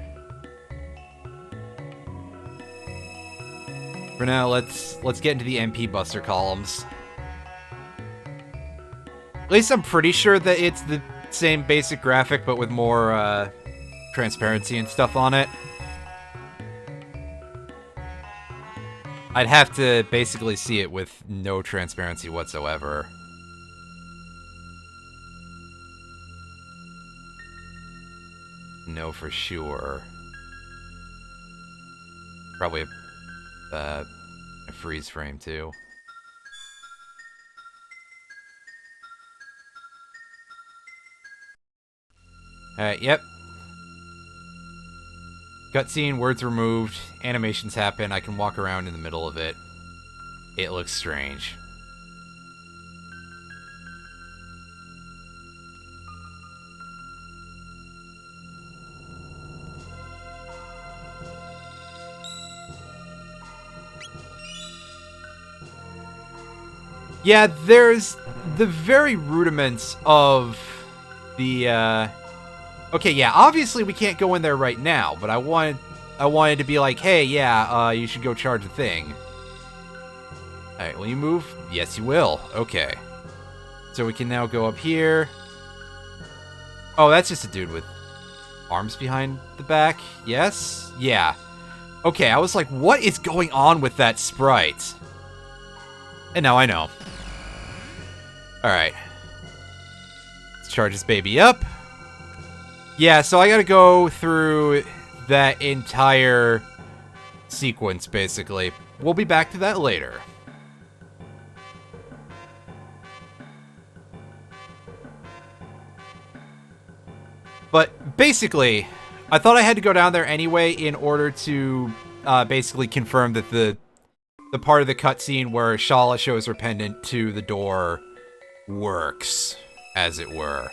S1: For now, let's get into the MP Buster columns. At least I'm pretty sure that it's the same basic graphic, but with more transparency and stuff on it. I'd have to basically see it with no transparency whatsoever. Know for sure. Probably a freeze frame too. Alright, yep. Cutscene, words removed, animations happen, I can walk around in the middle of it. It looks strange. Yeah, there's the very rudiments of the, Okay, yeah, obviously we can't go in there right now, but I wanted to be like, hey, yeah, you should go charge the thing. Alright, will you move? Yes, you will. Okay. So we can now go up here. Oh, that's just a dude with arms behind the back. Yes? Yeah. Okay, I was like, what is going on with that sprite? And now I know. Alright. Let's charge this baby up. Yeah, so I gotta go through that entire sequence, basically. We'll be back to that later. But basically, I thought I had to go down there anyway in order to basically confirm that the the part of the cutscene where Shala shows her pendant to the door works, as it were.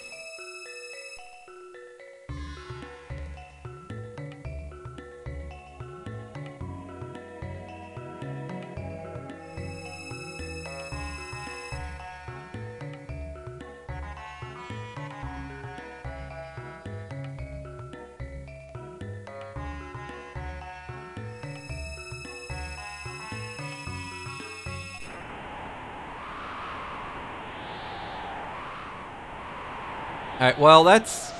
S1: Alright, well, that's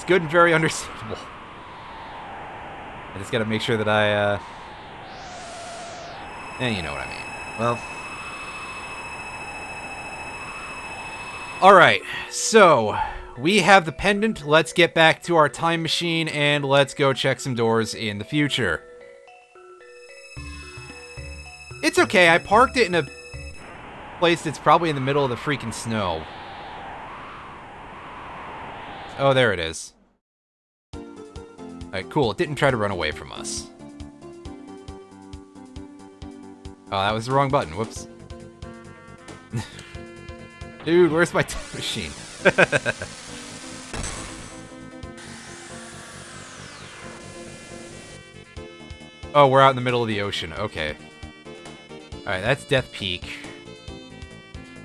S1: good and very understandable. I just gotta make sure that I, you know what I mean. Well. Alright, so, we have the pendant. Let's get back to our time machine, and let's go check some doors in the future. It's okay, I parked it in a place that's probably in the middle of the freaking snow. Oh, there it is. Alright, cool. It didn't try to run away from us. Oh, that was the wrong button. Whoops. Dude, where's my time machine? Oh, we're out in the middle of the ocean. Okay. Alright, that's Death Peak.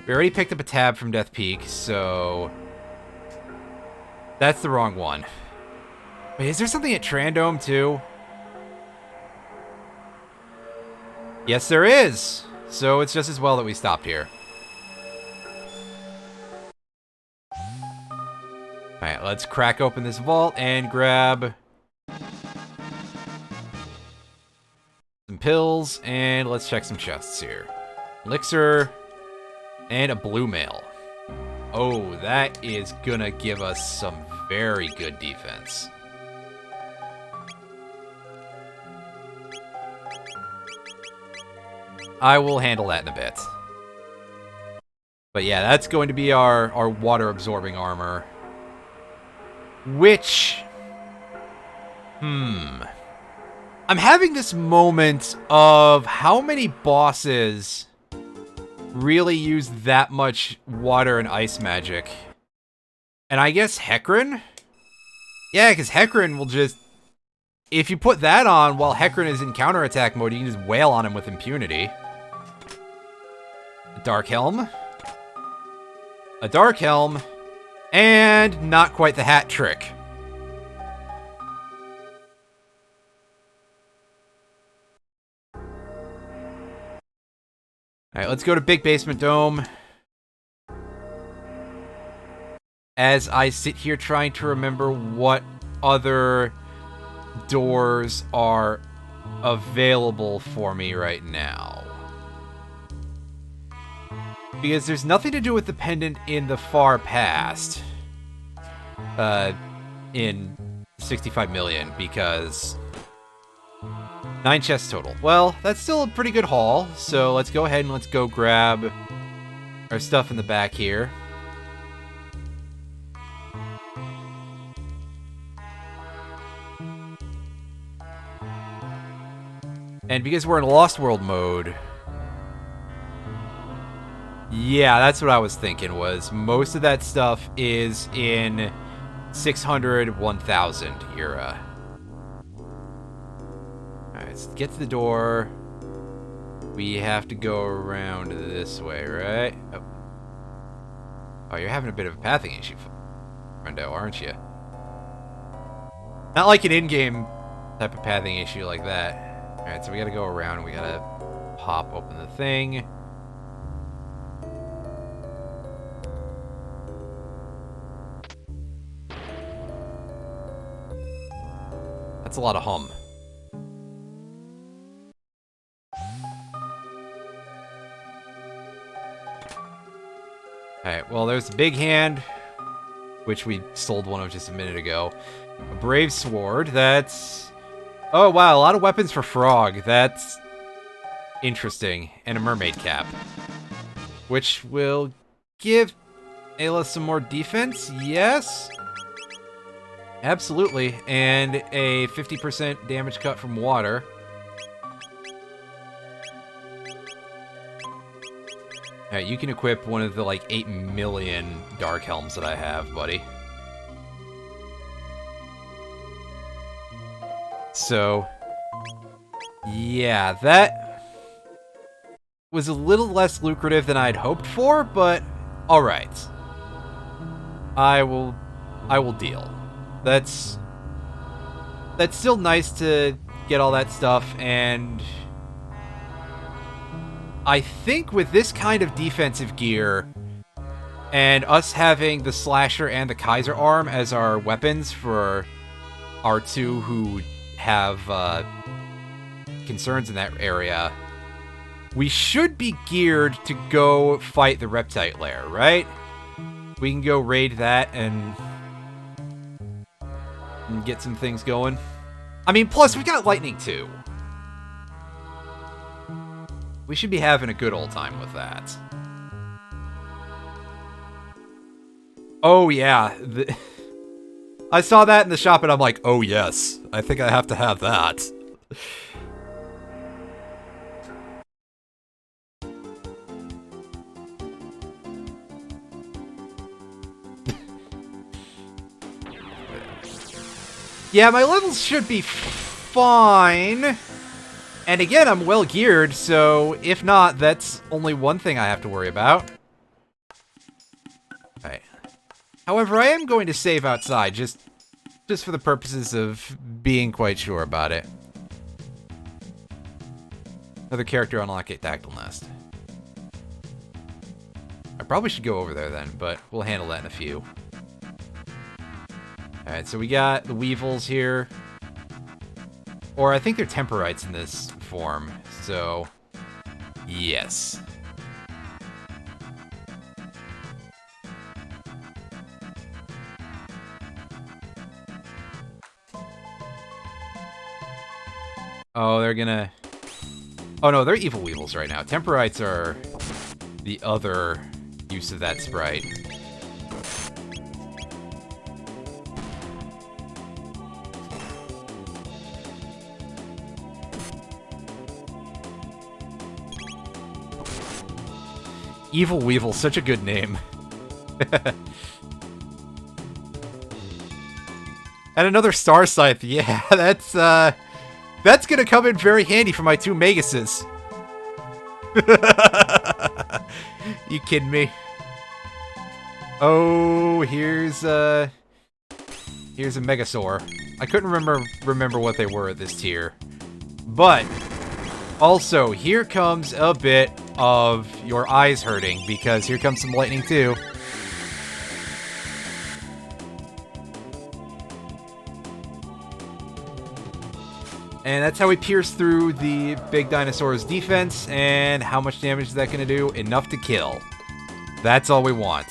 S1: We already picked up a tab from Death Peak, so... That's the wrong one. Wait, is there something at Trandome, too? Yes, there is! So it's just as well that we stopped here. Alright, let's crack open this vault and grab... some pills, and let's check some chests here. Elixir, and a blue mail. Oh, that is gonna give us some very good defense. I will handle that in a bit. But yeah, that's going to be our water-absorbing armor. Which... I'm having this moment of how many bosses really use that much water and ice magic. And I guess Hecarim? Yeah, because Hecarim will just... If you put that on while Hecarim is in counterattack mode, you can just wail on him with impunity. A Dark Helm. A Dark Helm. And not quite the hat trick. Alright, let's go to Big Basement Dome. As I sit here trying to remember what other doors are available for me right now. Because there's nothing to do with the pendant in the far past. In 65 million, because... 9 chests total. Well, that's still a pretty good haul, so let's go ahead and let's go grab our stuff in the back here. And because we're in Lost World mode... Yeah, that's what I was thinking, was most of that stuff is in 600, 1000 era. Alright, let's get to the door. We have to go around this way, right? Oh, oh, you're having a bit of a pathing issue, friendo, aren't you? Not like an in-game type of pathing issue like that. Alright, so we gotta go around and we gotta pop open the thing. That's a lot of hum. Alright, well, there's the big hand, which we sold one of just a minute ago. A brave sword, that's... Oh, wow, a lot of weapons for Frog. That's interesting. And a mermaid cap, which will give Ayla some more defense, yes? Absolutely, and a 50% damage cut from water. Alright, you can equip one of the, like, 8 million Dark Helms that I have, buddy. So, yeah, that was a little less lucrative than I'd hoped for, but alright. I will deal. That's still nice to get all that stuff, and I think with this kind of defensive gear, and us having the Slasher and the Kaiser Arm as our weapons for our two who have concerns in that area, we should be geared to go fight the Reptite Lair, right? We can go raid that and get some things going. I mean, plus we got lightning too. We should be having a good old time with that. Oh yeah, I saw that in the shop and I'm like, oh yes, I think I have to have that. Yeah, my levels should be fine. And again, I'm well geared, so if not, that's only one thing I have to worry about. Alright. However, I am going to save outside, just for the purposes of being quite sure about it. Another character unlock a Dactyl Nest. I probably should go over there then, but we'll handle that in a few. Alright, so we got the Weevils here. Or I think they're Temporites in this form, so yes. Oh, they're gonna... Oh no, they're Evil Weevils right now. Temporites are the other use of that sprite. Evil Weevil, such a good name. And another Star Scythe. Yeah, that's gonna come in very handy for my 2 Maguses. You kidding me? Oh, here's a Megasaur. I couldn't remember what they were at this tier. But also, here comes a bit of your eyes hurting, because here comes some lightning too. And that's how we pierce through the big dinosaur's defense. And how much damage is that going to do? Enough to kill. That's all we want.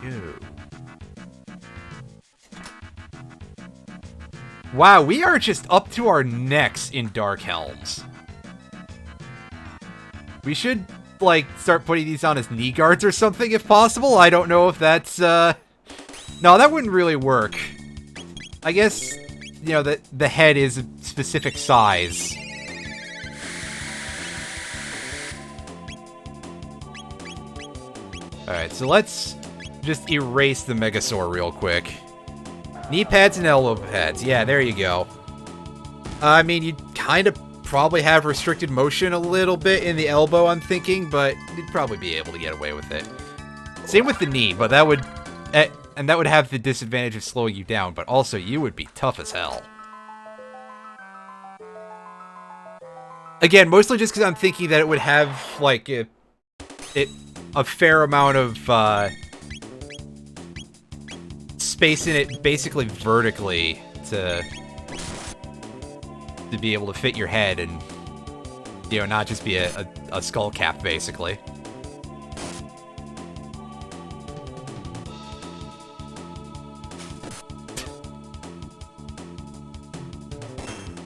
S1: Ew. Wow, we are just up to our necks in Dark Helms. We should, like, start putting these on as knee guards or something if possible. I don't know if that's, No, that wouldn't really work. I guess, you know, the head is a specific size. Alright, so let's just erase the Megasaur real quick. Knee pads and elbow pads. Yeah, there you go. I mean, you'd kind of probably have restricted motion a little bit in the elbow, I'm thinking, but you'd probably be able to get away with it. Same with the knee, but that would... and that would have the disadvantage of slowing you down, but also you would be tough as hell. Again, mostly just because I'm thinking that it would have, like, a fair amount of, space in it basically vertically to be able to fit your head and, you know, not just be a skull cap, basically.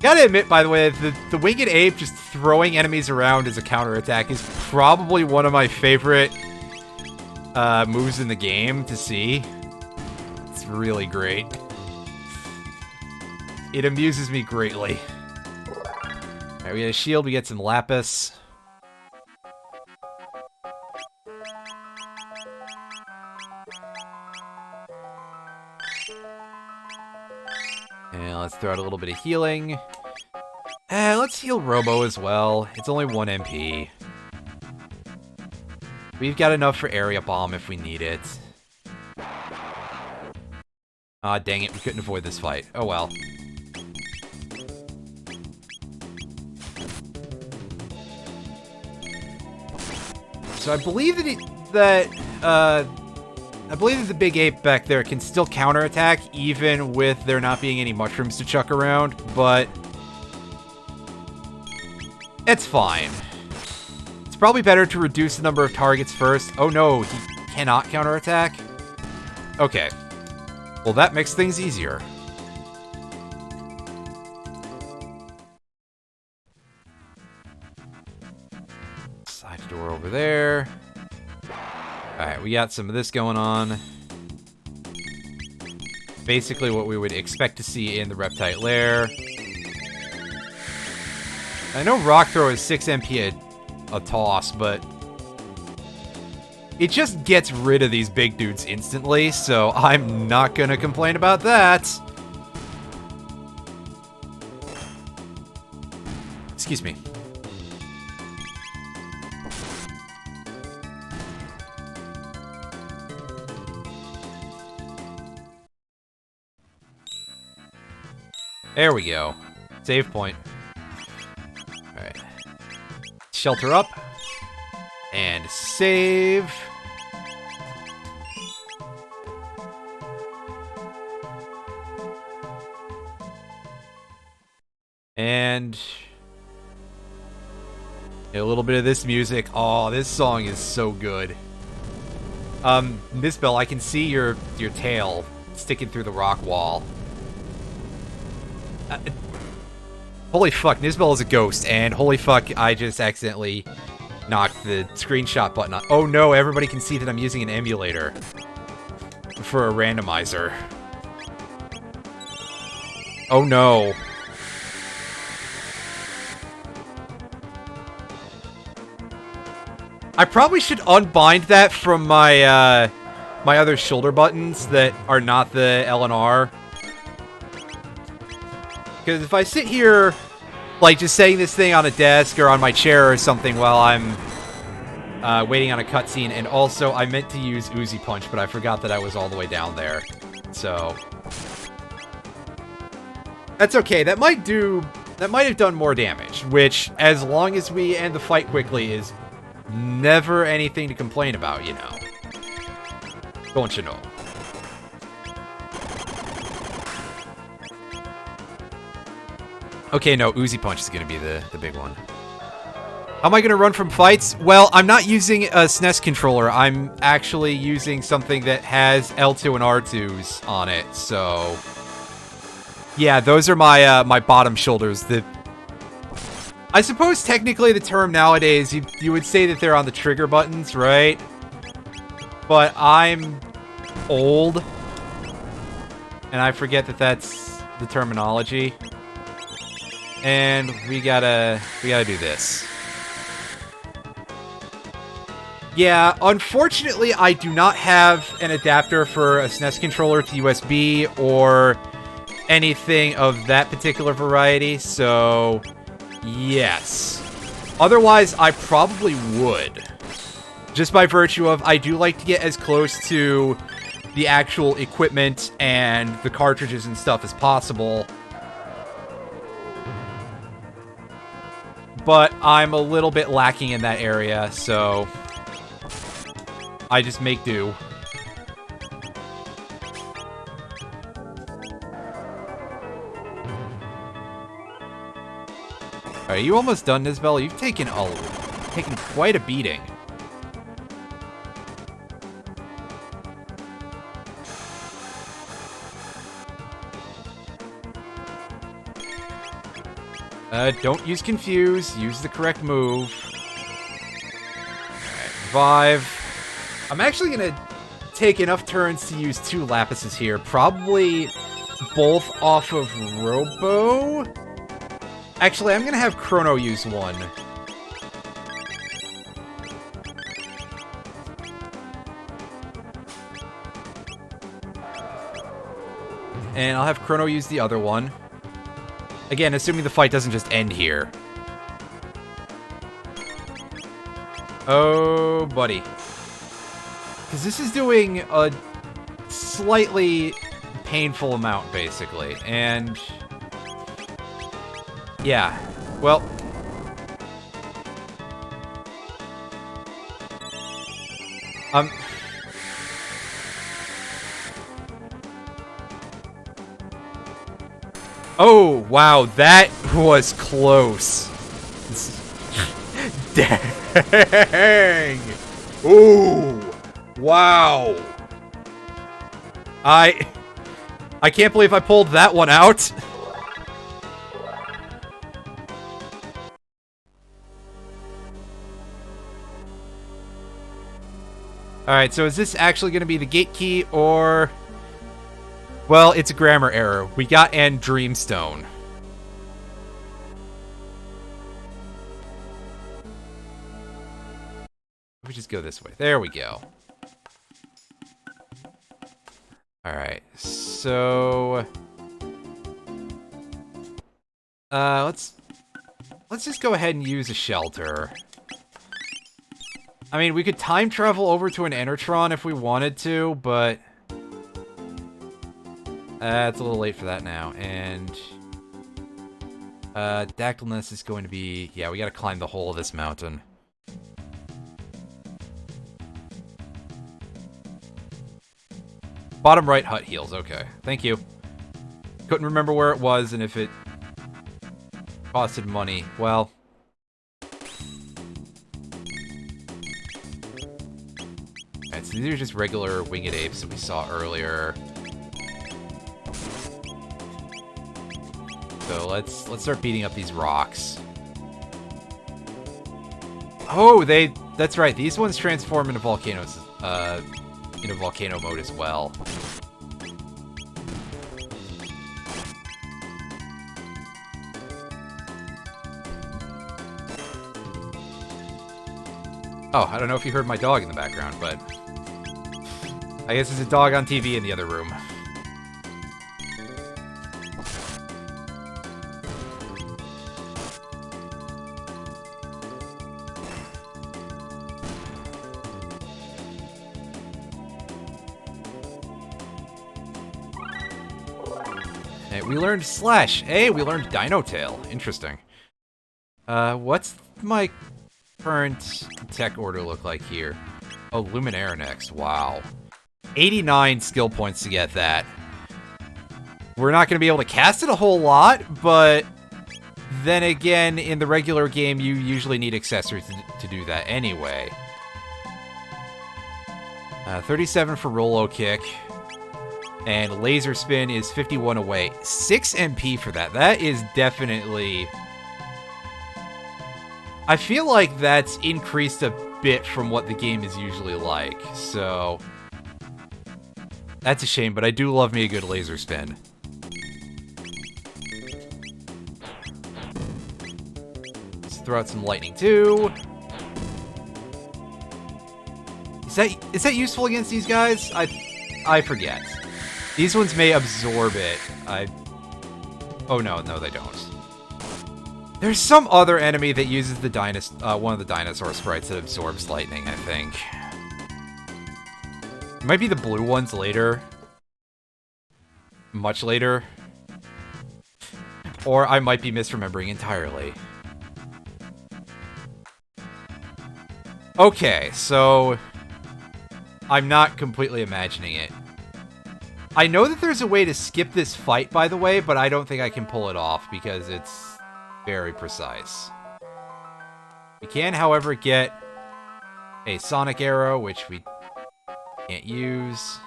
S1: Gotta admit, by the way, the Winged Ape just throwing enemies around as a counterattack is probably one of my favorite moves in the game to see. It's really great. It amuses me greatly. Alright, we get a shield, we get some lapis. And let's throw out a little bit of healing. Let's heal Robo as well. It's only 1 MP. We've got enough for Area Bomb if we need it. Ah, dang it, we couldn't avoid this fight. Oh well. So I believe that I believe that the big ape back there can still counterattack even with there not being any mushrooms to chuck around, but it's fine. It's probably better to reduce the number of targets first. Oh no, he cannot counterattack? Okay. Well, that makes things easier. Side door over there. Alright, we got some of this going on. Basically what we would expect to see in the Reptite Lair. I know Rock Throw is 6 MP a toss, but it just gets rid of these big dudes instantly, so I'm not gonna complain about that. Excuse me. There we go. Save point. Alright. Shelter up. And save. And a little bit of this music. Oh, this song is so good. Miss Bell, I can see your tail sticking through the rock wall. Holy fuck, Nisbel is a ghost, and holy fuck, I just accidentally knocked the screenshot button on. Oh no, everybody can see that I'm using an emulator for a randomizer. Oh no. I probably should unbind that from my, my other shoulder buttons that are not the L and R. Because if I sit here, like, just saying this thing on a desk or on my chair or something while I'm waiting on a cutscene, and also I meant to use Uzi Punch, but I forgot that I was all the way down there. So that's okay. That might have done more damage, which, as long as we end the fight quickly, is never anything to complain about, you know. Don't you know? Okay, no, Uzi Punch is going to be the big one. How am I going to run from fights? Well, I'm not using a SNES controller. I'm actually using something that has L2 and R2s on it, so yeah, those are my my bottom shoulders. I suppose technically the term nowadays, you would say that they're on the trigger buttons, right? But I'm old, and I forget that that's the terminology. And we gotta do this. Yeah, unfortunately, I do not have an adapter for a SNES controller to USB or anything of that particular variety, so yes. Otherwise, I probably would. Just by virtue of, I do like to get as close to the actual equipment and the cartridges and stuff as possible. But I'm a little bit lacking in that area, so I just make do. Are you almost done, Nisbel? You've taken quite a beating. Don't use Confuse. Use the correct move. Alright, revive. I'm actually gonna take enough turns to use 2 Lapises here. Probably both off of Robo. Actually, I'm gonna have Chrono use one. And I'll have Chrono use the other one. Again, assuming the fight doesn't just end here. Oh, buddy. Because this is doing a slightly painful amount, basically. And... yeah. Well... oh, wow, that was close. Dang! Ooh! Wow! I can't believe I pulled that one out. Alright, so is this actually going to be the gate key, or... well, it's a grammar error. We got "and Dreamstone." We just go this way. There we go. Alright, so... let's just go ahead and use a shelter. I mean, we could time travel over to an Enertron if we wanted to, but... it's a little late for that now, and... Dactylness is going to be... yeah, we gotta climb the whole of this mountain. Bottom right hut heals, okay. Thank you. Couldn't remember where it was, and if it costed money, well... alright, so these are just regular winged apes that we saw earlier. So let's start beating up these rocks. Oh, that's right, these ones transform into volcanoes, into volcano mode as well. Oh, I don't know if you heard my dog in the background, but... I guess there's a dog on TV in the other room. Hey, we learned Slash. Hey, we learned Dino Tail. Interesting. What's my current tech order look like here? Oh, Luminaire next. Wow. 89 skill points to get that. We're not going to be able to cast it a whole lot, but then again, in the regular game, you usually need accessories to do that anyway. 37 for Rolo Kick. And Laser Spin is 51 away. 6 MP for that. That is definitely... I feel like that's increased a bit from what the game is usually like, so... that's a shame, but I do love me a good Laser Spin. Let's throw out some lightning, too. Is that useful against these guys? I forget. These ones may absorb it. Oh, no, they don't. There's some other enemy that uses the one of the dinosaur sprites that absorbs lightning, I think. It might be the blue ones later. Much later. Or I might be misremembering entirely. Okay, so... I'm not completely imagining it. I know that there's a way to skip this fight, by the way, but I don't think I can pull it off because it's very precise. We can, however, get a Sonic Arrow, which we can't use.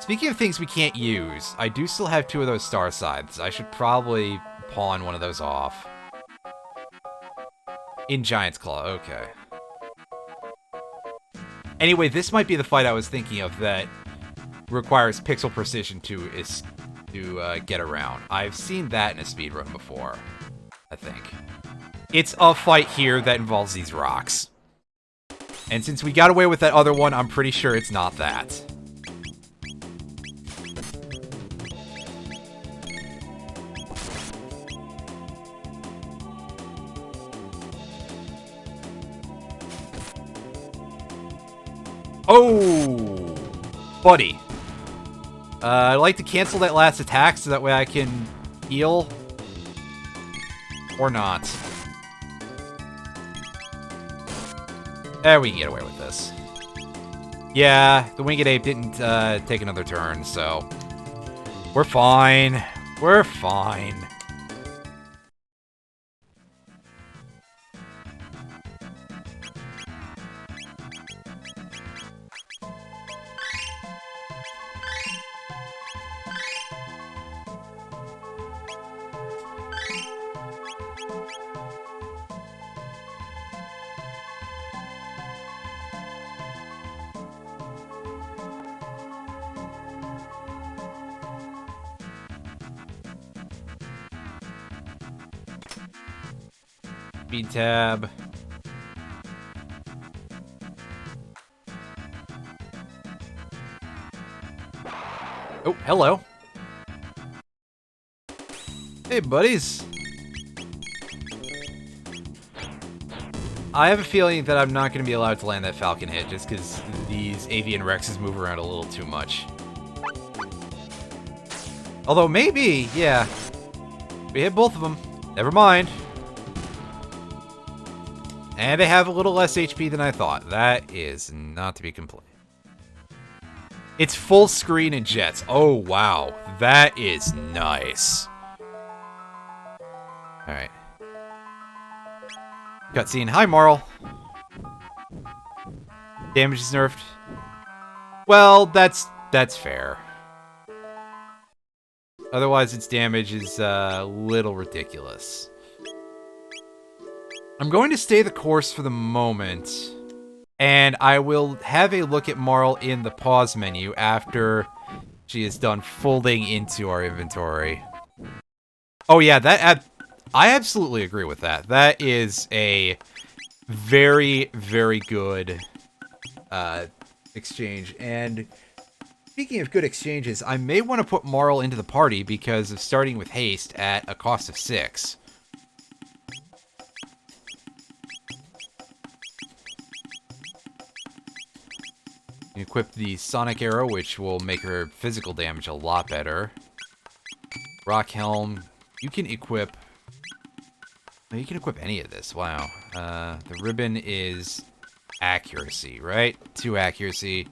S1: Speaking of things we can't use, I do still have 2 of those Star Scythes. I should probably pawn one of those off. In Giant's Claw, okay. Anyway, this might be the fight I was thinking of that requires pixel precision to to get around. I've seen that in a speedrun before, I think. It's a fight here that involves these rocks. And since we got away with that other one, I'm pretty sure it's not that. Oh, buddy. I'd like to cancel that last attack so that way I can heal. Or not. We can get away with this. Yeah, the Winged Ape didn't take another turn, so we're fine. We're fine. Speed tab. Oh, hello. Hey, buddies. I have a feeling that I'm not going to be allowed to land that Falcon hit just because these Avian Rexes move around a little too much. Although maybe, yeah. We hit both of them. Never mind. And they have a little less HP than I thought. That is not to be complained. It's full screen and jets. Oh, wow. That is nice. Alright. Cutscene. Hi, Marl. Damage is nerfed. Well, that's fair. Otherwise, its damage is a little ridiculous. I'm going to stay the course for the moment, and I will have a look at Marl in the pause menu after she is done folding into our inventory. Oh yeah, I absolutely agree with that. That is a very, very good exchange. And speaking of good exchanges, I may want to put Marl into the party because of starting with haste at a cost of 6. Equip the Sonic Arrow, which will make her physical damage a lot better. Rock Helm. You can equip... You can equip any of this. Wow. The ribbon is accuracy, right? 2 accuracy.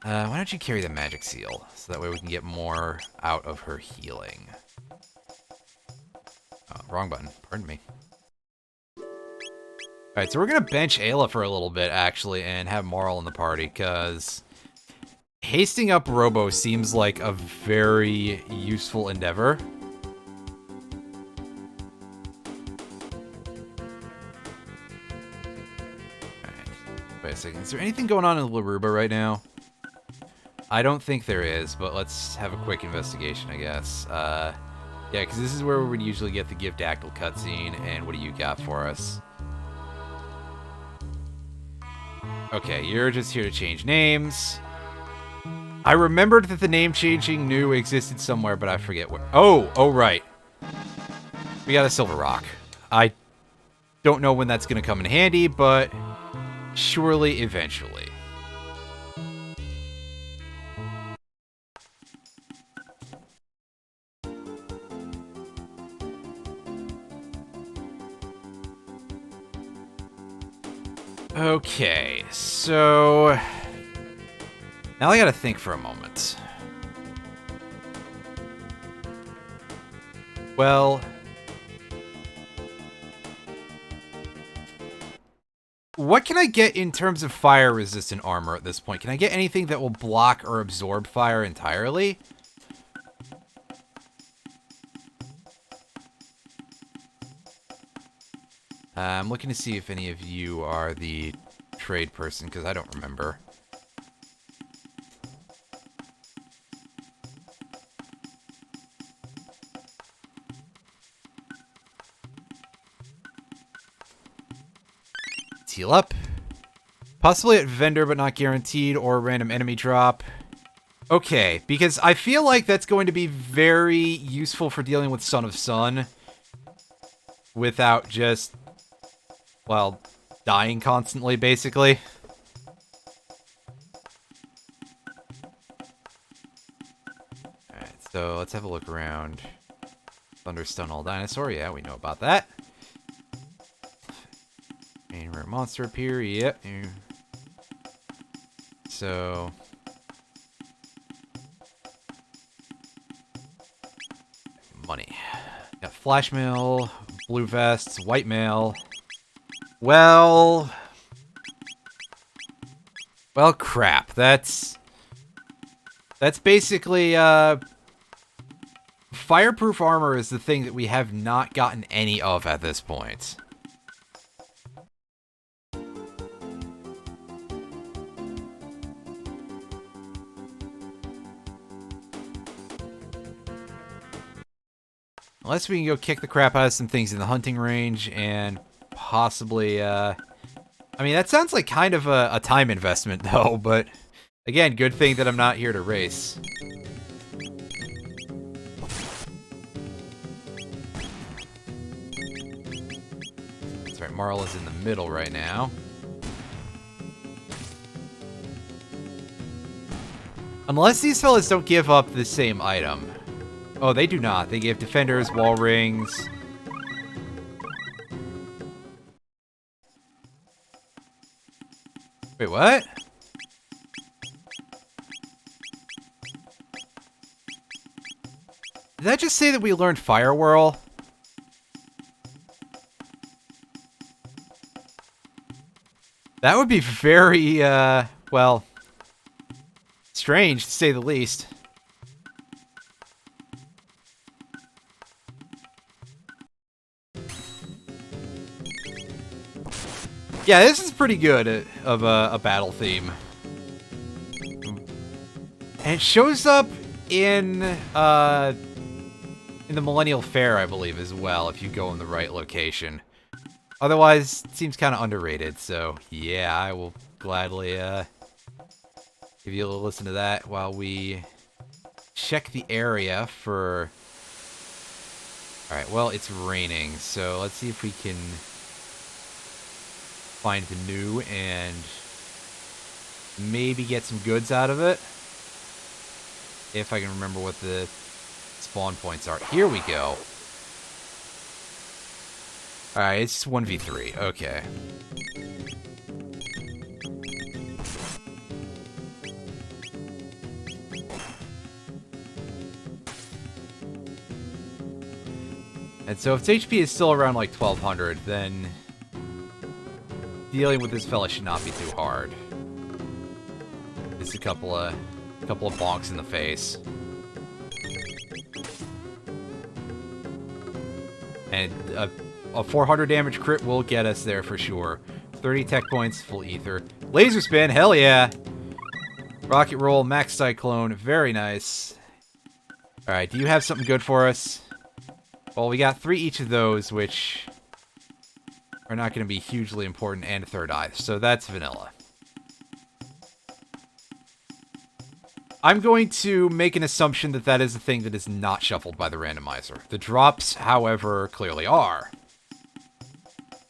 S1: Why don't you carry the Magic Seal? So that way we can get more out of her healing. Oh, wrong button. Pardon me. Alright, so we're going to bench Ayla for a little bit, actually, and have Marl in the party, because hasting up Robo seems like a very useful endeavor. Alright, wait a second. Is there anything going on in Laruba right now? I don't think there is, but let's have a quick investigation, I guess. Yeah, because this is where we would usually get the Give Dactyl cutscene, and what do you got for us? Okay, you're just here to change names. I remembered that the name changing new existed somewhere, but I forget where. Oh, right. We got a Silver Rock. I don't know when that's going to come in handy, but surely eventually. Okay, so now I gotta think for a moment. Well, what can I get in terms of fire-resistant armor at this point? Can I get anything that will block or absorb fire entirely? I'm looking to see if any of you are the trade person, because I don't remember. Let's heal up. Possibly at vendor, but not guaranteed, or random enemy drop. Okay, because I feel like that's going to be very useful for dealing with Son of Sun. Without just, well, dying constantly, basically. Alright, so let's have a look around. Thunderstun all dinosaur, yeah, we know about that. Main rare monster appear, yep. So... money. Got flash mail, blue vests, white mail. Well, crap. That's basically fireproof armor is the thing that we have not gotten any of at this point. Unless we can go kick the crap out of some things in the hunting range and possibly, I mean, that sounds like kind of a time investment, though, but again, good thing that I'm not here to race. That's right, Marl is in the middle right now. Unless these fellas don't give up the same item. Oh, they do not. They give defenders, wall rings. Wait, what? Did that just say that we learned Fire Whirl? That would be very, well, strange to say the least. Yeah, this is pretty good of a battle theme. And it shows up in the Millennial Fair, I believe, as well, if you go in the right location. Otherwise, it seems kind of underrated, so yeah, I will gladly give you a little listen to that while we check the area for... Alright, well, it's raining, so let's see if we can find the new and maybe get some goods out of it. If I can remember what the spawn points are. Here we go. Alright, it's 1v3. Okay. And so if its HP is still around like 1200, then dealing with this fella should not be too hard. Just a couple of bonks in the face. And a 400 damage crit will get us there for sure. 30 tech points, full ether. Laser spin, hell yeah! Rocket roll, max cyclone, very nice. Alright, do you have something good for us? Well, we got 3 each of those, which are not going to be hugely important, and a third eye, so that's vanilla. I'm going to make an assumption that that is a thing that is not shuffled by the randomizer. The drops, however, clearly are.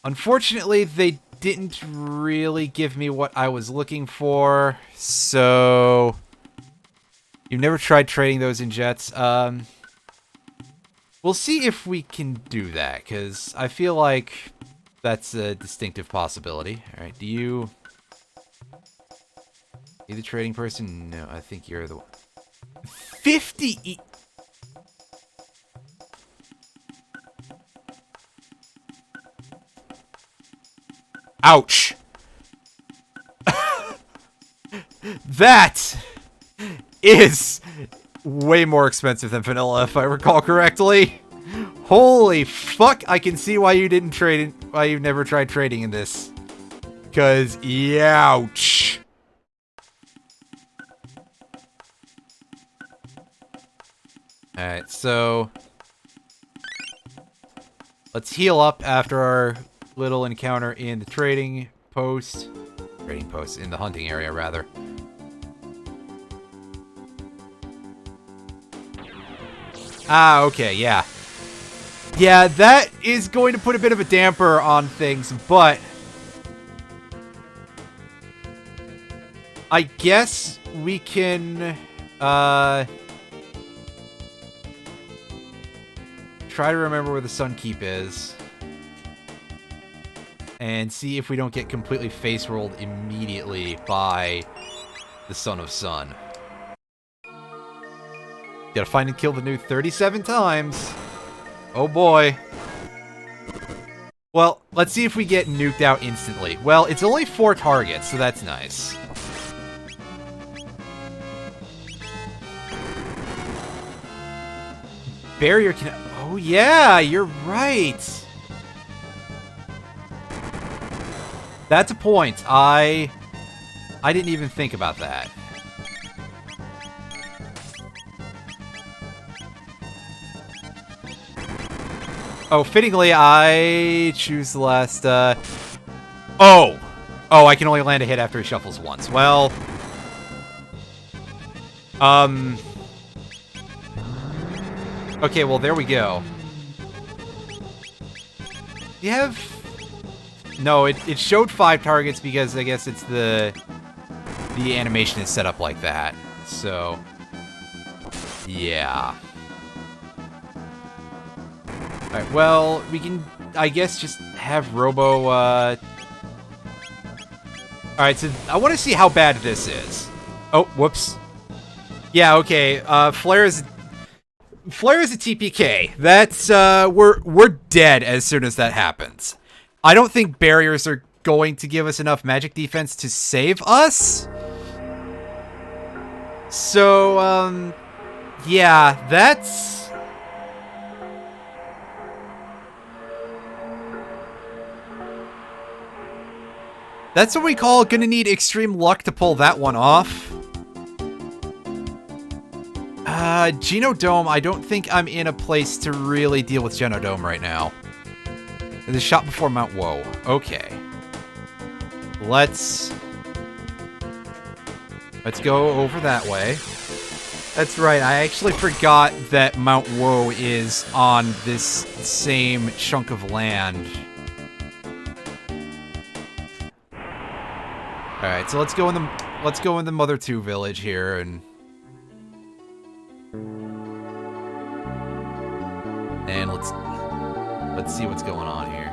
S1: Unfortunately, they didn't really give me what I was looking for, so... You've never tried trading those in jets. We'll see if we can do that, because I feel like that's a distinctive possibility. Alright, do you... You the trading person? No, I think you're the one. 50 Ouch! That is way more expensive than vanilla, if I recall correctly. Holy fuck! I can see why you didn't trade. Why you've never tried trading in this. Cause ouch. All right, so let's heal up after our little encounter in the trading post. Trading post in the hunting area, rather. Ah, okay, yeah. Yeah, that is going to put a bit of a damper on things, but I guess we can, try to remember where the Sun Keep is. And see if we don't get completely face-rolled immediately by the Son of Sun. Gotta find and kill the new 37 times. Oh boy. Well, let's see if we get nuked out instantly. Well, it's only 4 targets, so that's nice. Barrier can... Oh yeah, you're right. That's a point. I didn't even think about that. Oh, fittingly, I choose the last, Oh! Oh, I can only land a hit after he shuffles once. Well... Okay, well, there we go. Do you have... No, it showed 5 targets because I guess it's the animation is set up like that. So, yeah. Alright, well, we can, I guess, just have Robo, Alright, so I want to see how bad this is. Oh, whoops. Yeah, okay, Flare is a TPK. That's, we're dead as soon as that happens. I don't think barriers are going to give us enough magic defense to save us. So, yeah, that's... That's what we call gonna need extreme luck to pull that one off. Genodome, I don't think I'm in a place to really deal with Genodome right now. The shot before Mount Woe. Okay. Let's go over that way. That's right, I actually forgot that Mount Woe is on this same chunk of land. Alright, so let's go in the Mother 2 village here and let's see what's going on here.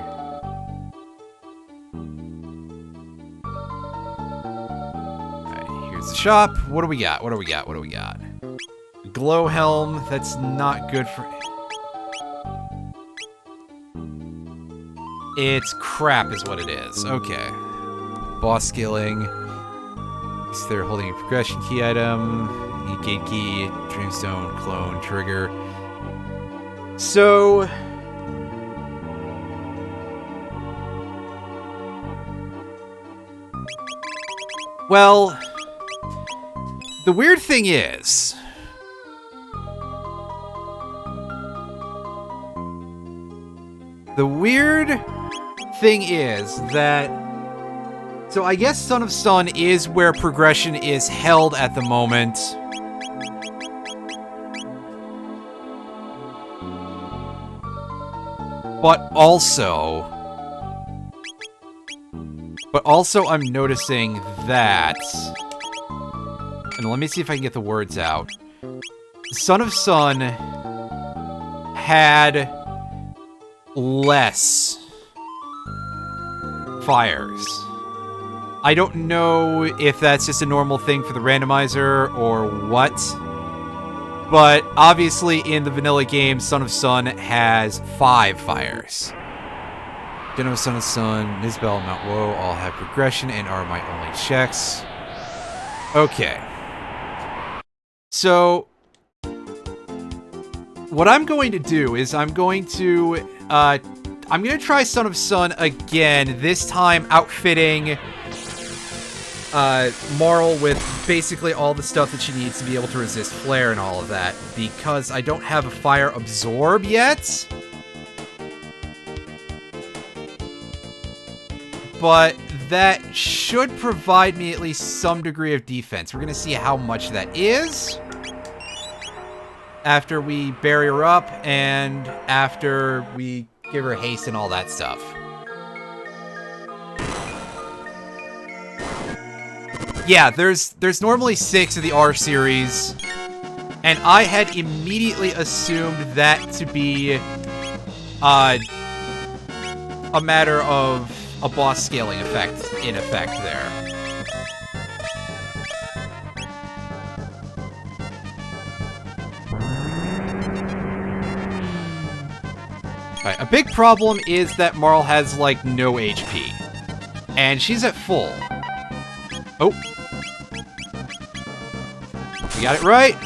S1: Alright, here's the shop. What do we got? What do we got? What do we got? Glow helm, that's not good for... It's crap is what it is. Okay. Boss scaling. Is there holding a progression key item? Gate key, Dreamstone, clone, trigger. So... Well... The weird thing is... The weird thing is that... So I guess Son of Sun is where progression is held at the moment. But also I'm noticing that... And let me see if I can get the words out. Son of Sun had less fires. I don't know if that's just a normal thing for the randomizer or what. But obviously in the vanilla game, Son of Sun has 5 fires. Geno, Son of Sun, Mizbel, Mount Woe all have progression and are my only checks. Okay. So, what I'm going to do is I'm going to try Son of Sun again, this time outfitting Marl with basically all the stuff that she needs to be able to resist flare and all of that, because I don't have a fire absorb yet. but that should provide me at least some degree of defense. We're going to see how much that is after we bury her up and after we give her haste and all that stuff. Yeah, there's normally 6 of the R series, and I had immediately assumed that to be a matter of a boss scaling effect in effect there. Alright, a big problem is that Marl has, like, no HP. And she's at full. Oh. We got it right.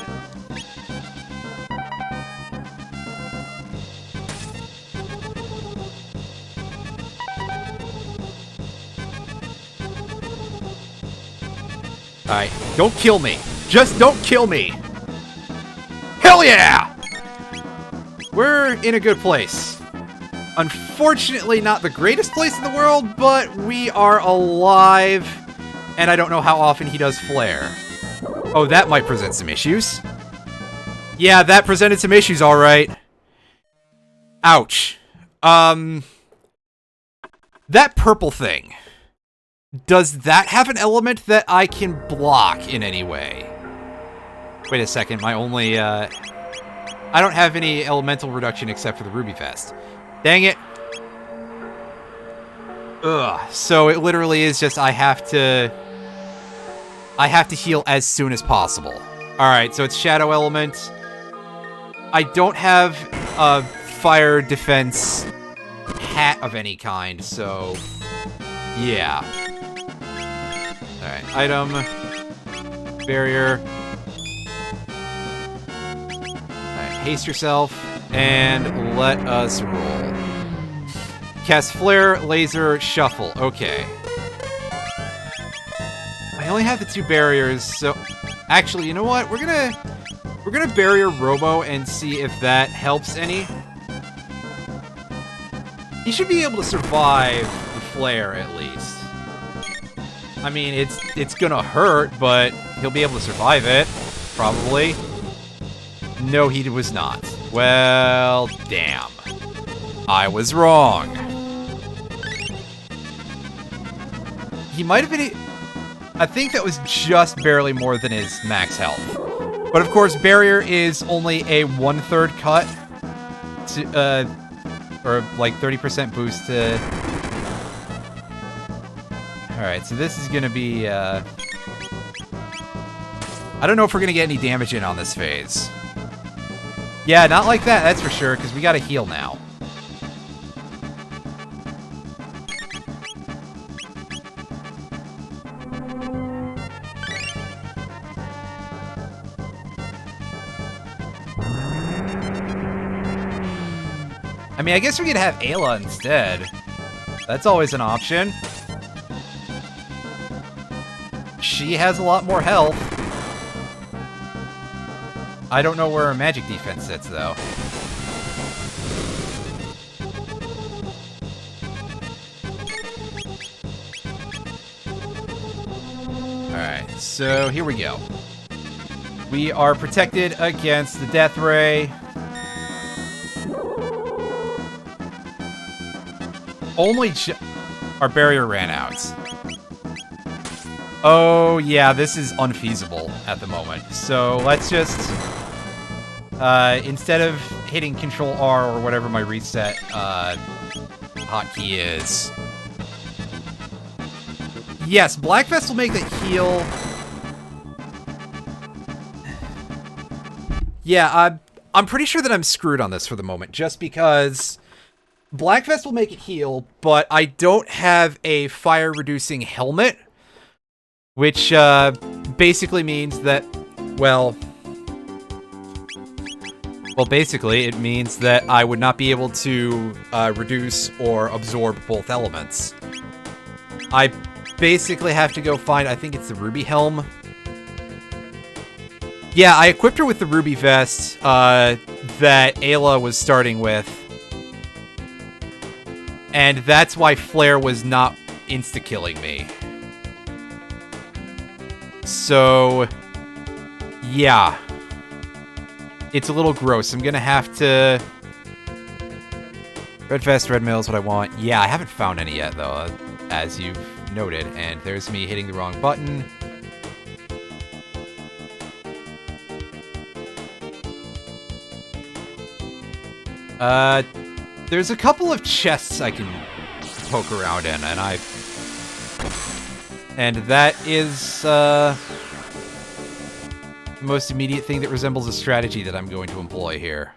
S1: Alright, don't kill me. Just don't kill me. Hell yeah! We're in a good place. Unfortunately, not the greatest place in the world, but we are alive. And I don't know how often he does flare. Oh, that might present some issues. Yeah, that presented some issues, alright. Ouch. That purple thing. Does that have an element that I can block in any way? Wait a second, my only, I don't have any elemental reduction except for the Ruby Vest. Dang it. Ugh. So it literally is just I have to heal as soon as possible. Alright, so it's Shadow Element. I don't have a fire defense hat of any kind, so yeah. Alright, item, barrier. Alright, haste yourself, and let us roll. Cast Flare, Laser, Shuffle. Okay. I only have the 2 barriers, so... Actually, you know what? We're gonna barrier Robo and see if that helps any. He should be able to survive the flare, at least. I mean, it's gonna hurt, but he'll be able to survive it. Probably. No, he was not. Well, damn. I was wrong. He might have been... I think that was just barely more than his max health. But of course, barrier is only a 1/3 cut to, or like 30% boost to... Alright, so this is gonna be, I don't know if we're gonna get any damage in on this phase. Yeah, not like that, that's for sure, because we gotta heal now. I mean, I guess we could have Ayla instead. That's always an option. She has a lot more health. I don't know where her magic defense sits, though. Alright, so here we go. We are protected against the Death Ray. Our barrier ran out. Oh, yeah, this is unfeasible at the moment. So let's just, instead of hitting Control R or whatever my reset hotkey is. Yes, Black Vest will make the heal. Yeah, I'm pretty sure that I'm screwed on this for the moment, just because Black Vest will make it heal, but I don't have a fire-reducing helmet, which basically means that, well, basically it means that I would not be able to reduce or absorb both elements. I basically have to go find, I think it's the Ruby Helm. Yeah, I equipped her with the Ruby Vest that Ayla was starting with. And that's why Flare was not insta-killing me. So, yeah. It's a little gross. I'm gonna have to... Red vest, red mail is what I want. Yeah, I haven't found any yet, though, as you've noted. And there's me hitting the wrong button. There's a couple of chests I can poke around in, and that is, the most immediate thing that resembles a strategy that I'm going to employ here.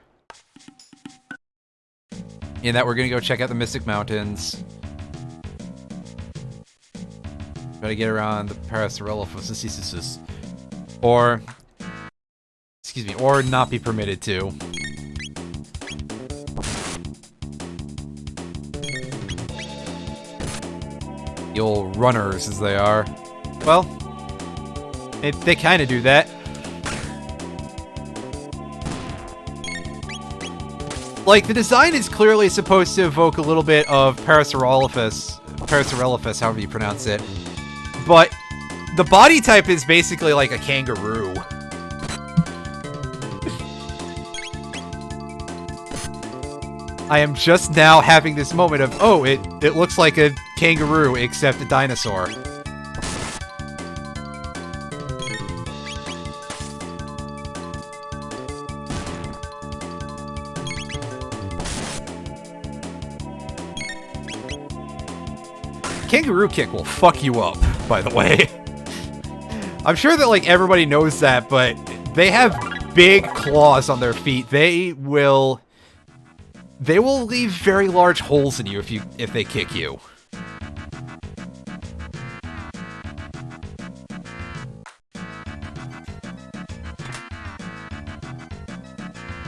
S1: In that we're gonna go check out the Mystic Mountains. Try to get around the Parasaurolophus, or, excuse me, or not be permitted to. The old runners, as they are. Well, they kind of do that. Like, the design is clearly supposed to evoke a little bit of Parasaurolophus, however you pronounce it. But the body type is basically like a kangaroo. I am just now having this moment of, oh, it looks like a kangaroo, except a dinosaur. Kangaroo kick will fuck you up, by the way. I'm sure that, like, everybody knows that, but they have big claws on their feet. They will leave very large holes in you if they kick you.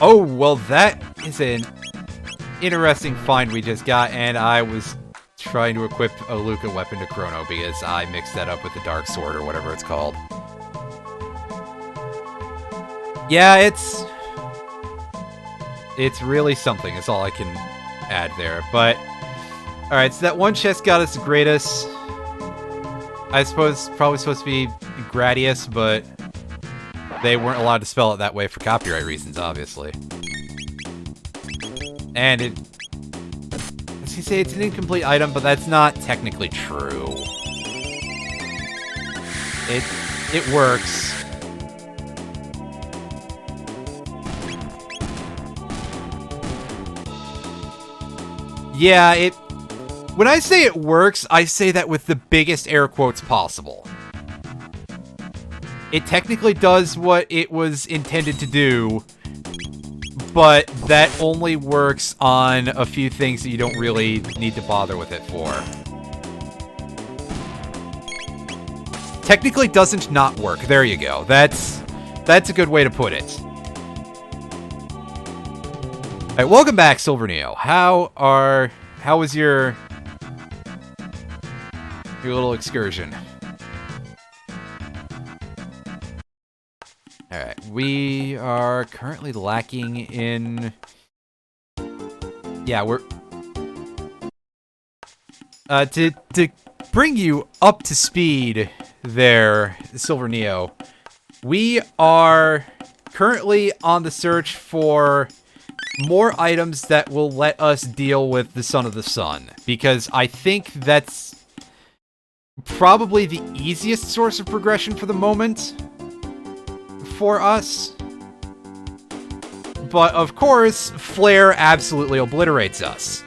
S1: Oh, well, that is an interesting find we just got, and I was trying to equip a Luca weapon to Chrono because I mixed that up with the Dark Sword or whatever it's called. Yeah, it's really something, is all I can add there. But, alright, so that one chest got us Gratus. I suppose probably supposed to be Gradius, but they weren't allowed to spell it that way for copyright reasons, obviously. And it... As you say, it's an incomplete item, but that's not technically true. It works. Yeah, when I say it works, I say that with the biggest air quotes possible. It technically does what it was intended to do, but that only works on a few things that you don't really need to bother with it for. Technically doesn't not work. There you go. That's a good way to put it. Alright, welcome back, Silver Neo. How was your little excursion? Alright, we are currently lacking in... Yeah, we're... To bring you up to speed there, Silver Neo, we are currently on the search for more items that will let us deal with the Son of the Sun, because I think that's probably the easiest source of progression for the moment for us. But of course, Flare absolutely obliterates us.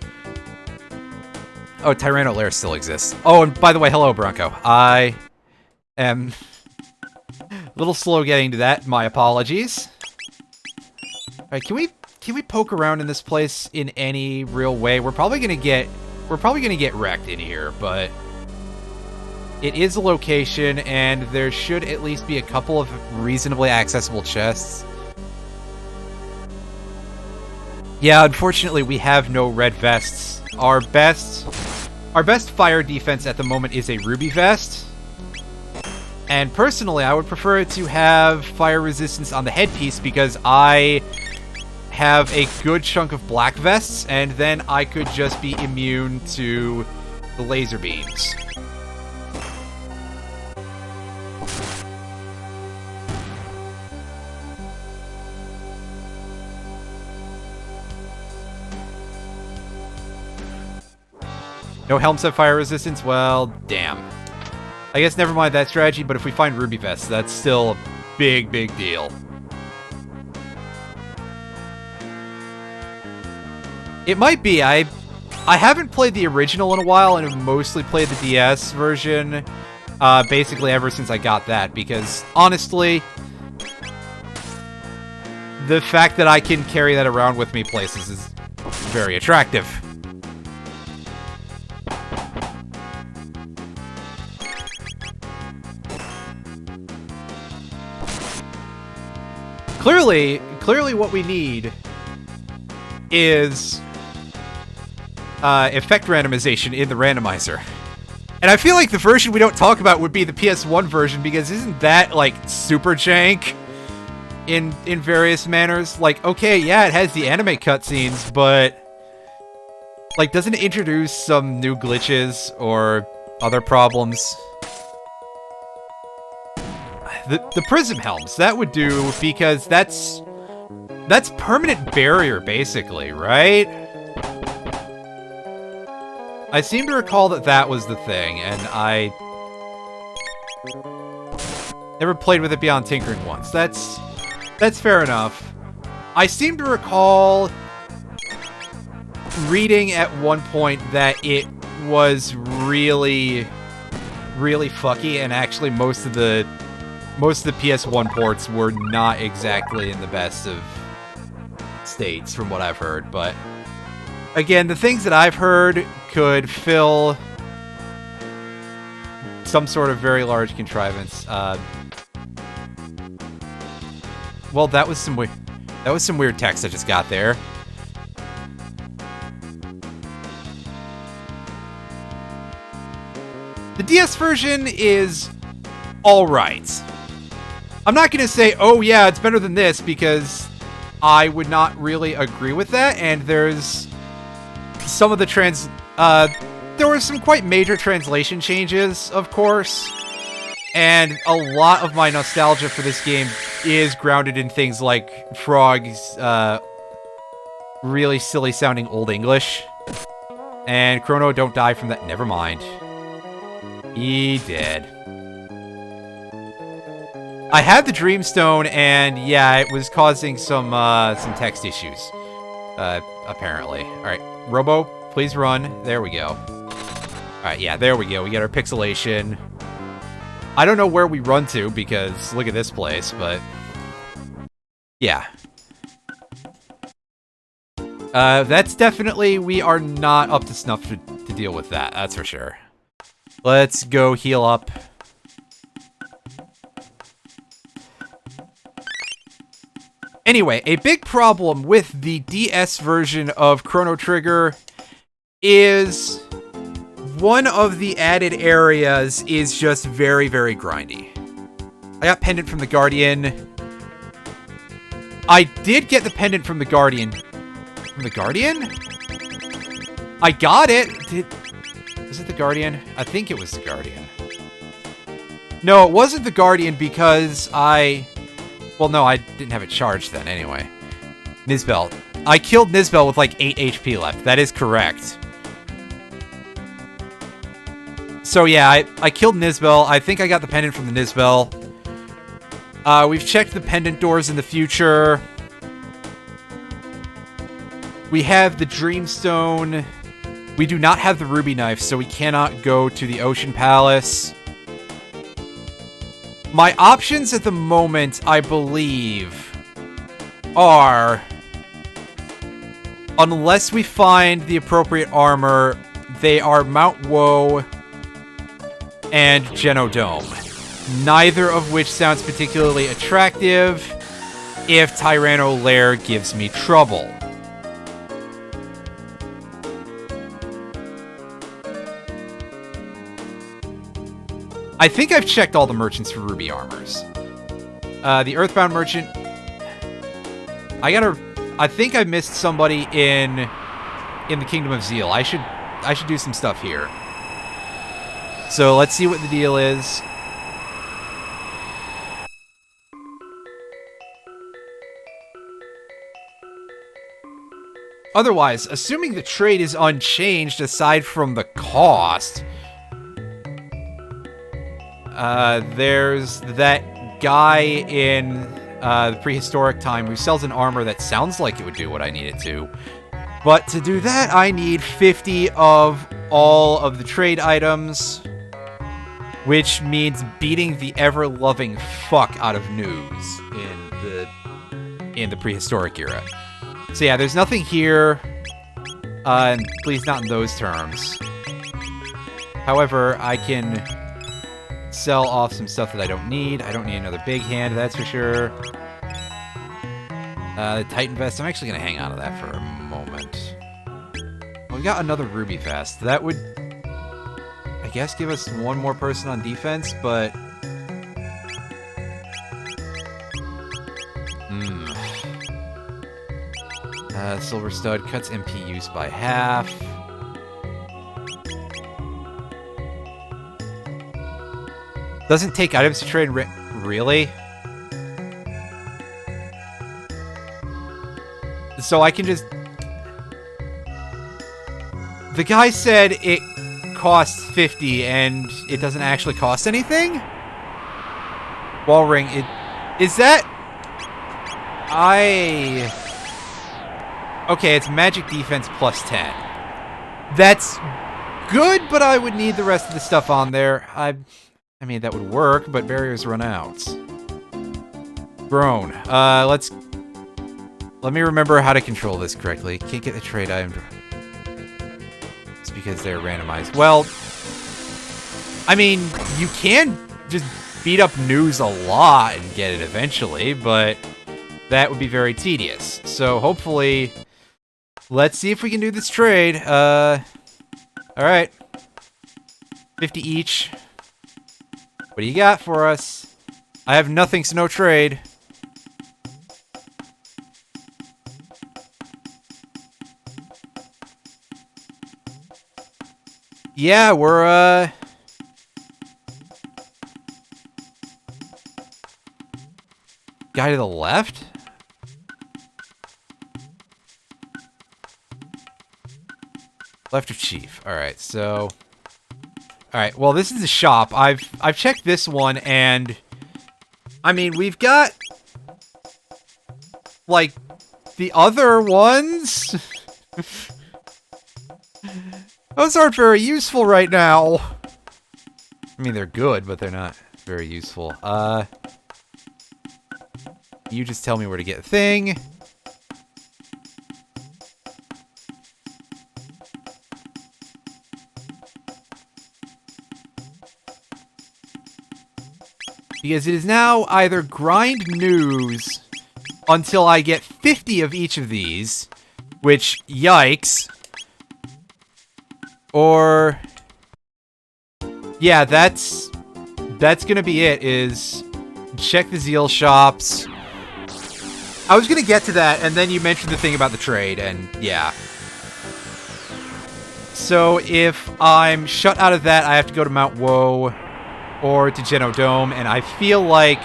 S1: Oh, Tyranno Lair still exists. Oh, and by the way, hello, Bronco. I am a little slow getting to that. My apologies. Alright, can we poke around in this place in any real way? We're probably gonna get wrecked in here, but it is a location, and there should at least be a couple of reasonably accessible chests. Yeah, unfortunately, we have no red vests. Our best fire defense at the moment is a ruby vest. And personally, I would prefer to have fire resistance on the headpiece because I have a good chunk of black vests, and then I could just be immune to the laser beams. No helms have fire resistance? Well, damn. I guess never mind that strategy, but if we find Ruby Vests, that's still a big, big deal. It might be. I haven't played the original in a while, and have mostly played the DS version, basically ever since I got that, because, honestly, the fact that I can carry that around with me places is very attractive. Clearly what we need is effect randomization in the randomizer. And I feel like the version we don't talk about would be the PS1 version, because isn't that, like, super jank in various manners? Like, okay, yeah, it has the anime cutscenes, but, like, doesn't it introduce some new glitches or other problems? The prism helms, that would do, because that's permanent barrier, basically, right? I seem to recall that was the thing, and I never played with it beyond tinkering once. That's fair enough. I seem to recall reading at one point that it was really, really fucky, and actually most of the PS1 ports were not exactly in the best of states, from what I've heard, but again, the things that I've heard could fill some sort of very large contrivance. Well, that was some weird text I just got there. The DS version is alright. I'm not gonna say, oh yeah, it's better than this, because I would not really agree with that, and there's some of the there were some quite major translation changes, of course, and a lot of my nostalgia for this game is grounded in things like Frog's really silly sounding Old English. And Chrono, don't die from that. Never mind. He did. I had the Dreamstone, and yeah, it was causing some text issues. Apparently. Alright, Robo, please run. There we go. Alright, yeah, there we go. We get our pixelation. I don't know where we run to, because look at this place, but yeah. That's definitely, we are not up to snuff to deal with that, that's for sure. Let's go heal up. Anyway, a big problem with the DS version of Chrono Trigger is one of the added areas is just very, very grindy. I got pendant from the Guardian. I did get the pendant from the Guardian. From the Guardian? I got it! Is it the Guardian? I think it was the Guardian. No, it wasn't the Guardian because well, no, I didn't have it charged then, anyway. Nizbel. I killed Nizbel with like 8 HP left. That is correct. So yeah, I killed Nizbel. I think I got the pendant from the Nizbel. We've checked the pendant doors in the future. We have the Dreamstone. We do not have the Ruby Knife, so we cannot go to the Ocean Palace. My options at the moment, I believe, are, unless we find the appropriate armor, they are Mount Woe and Genodome. Neither of which sounds particularly attractive if Tyranno Lair gives me trouble. I think I've checked all the merchants for ruby armors. The Earthbound merchant. I think I missed somebody in the Kingdom of Zeal. I should do some stuff here. So let's see what the deal is. Otherwise, assuming the trade is unchanged aside from the cost, there's that guy in the prehistoric time who sells an armor that sounds like it would do what I need it to. But to do that, I need 50 of all of the trade items, which means beating the ever-loving fuck out of news in the prehistoric era. So yeah, there's nothing here, and please not in those terms. However, I can sell off some stuff that I don't need. I don't need another big hand, that's for sure. The Titan Vest, I'm actually going to hang on to that for a moment. Well, we got another Ruby Vest. That would, I guess, give us one more person on defense, but... Silver Stud cuts MP use by half. Doesn't take items to trade, really? So I can just... The guy said it costs 50 and it doesn't actually cost anything? Wall ring, is that... Okay, it's magic defense plus 10. That's good, but I would need the rest of the stuff on there. I mean, that would work, but barriers run out. Groan. Let me remember how to control this correctly. Can't get the trade item. It's because they're randomized. Well, I mean, you can just beat up news a lot and get it eventually, but that would be very tedious. So hopefully, let's see if we can do this trade. Alright. 50 each. What do you got for us? I have nothing, so no trade. Yeah, we're, guy to the left? Left of chief. Alright, so... Alright, well, this is the shop. I've checked this one, and... I mean, we've got... like, the other ones? Those aren't very useful right now. I mean, they're good, but they're not very useful. You just tell me where to get a thing. Because it is now either grind news until I get 50 of each of these, which, yikes. Or... yeah, that's gonna be it, is check the Zeal shops. I was gonna get to that, and then you mentioned the thing about the trade, and yeah. So if I'm shut out of that, I have to go to Mount Woe or to Genodome, and I feel like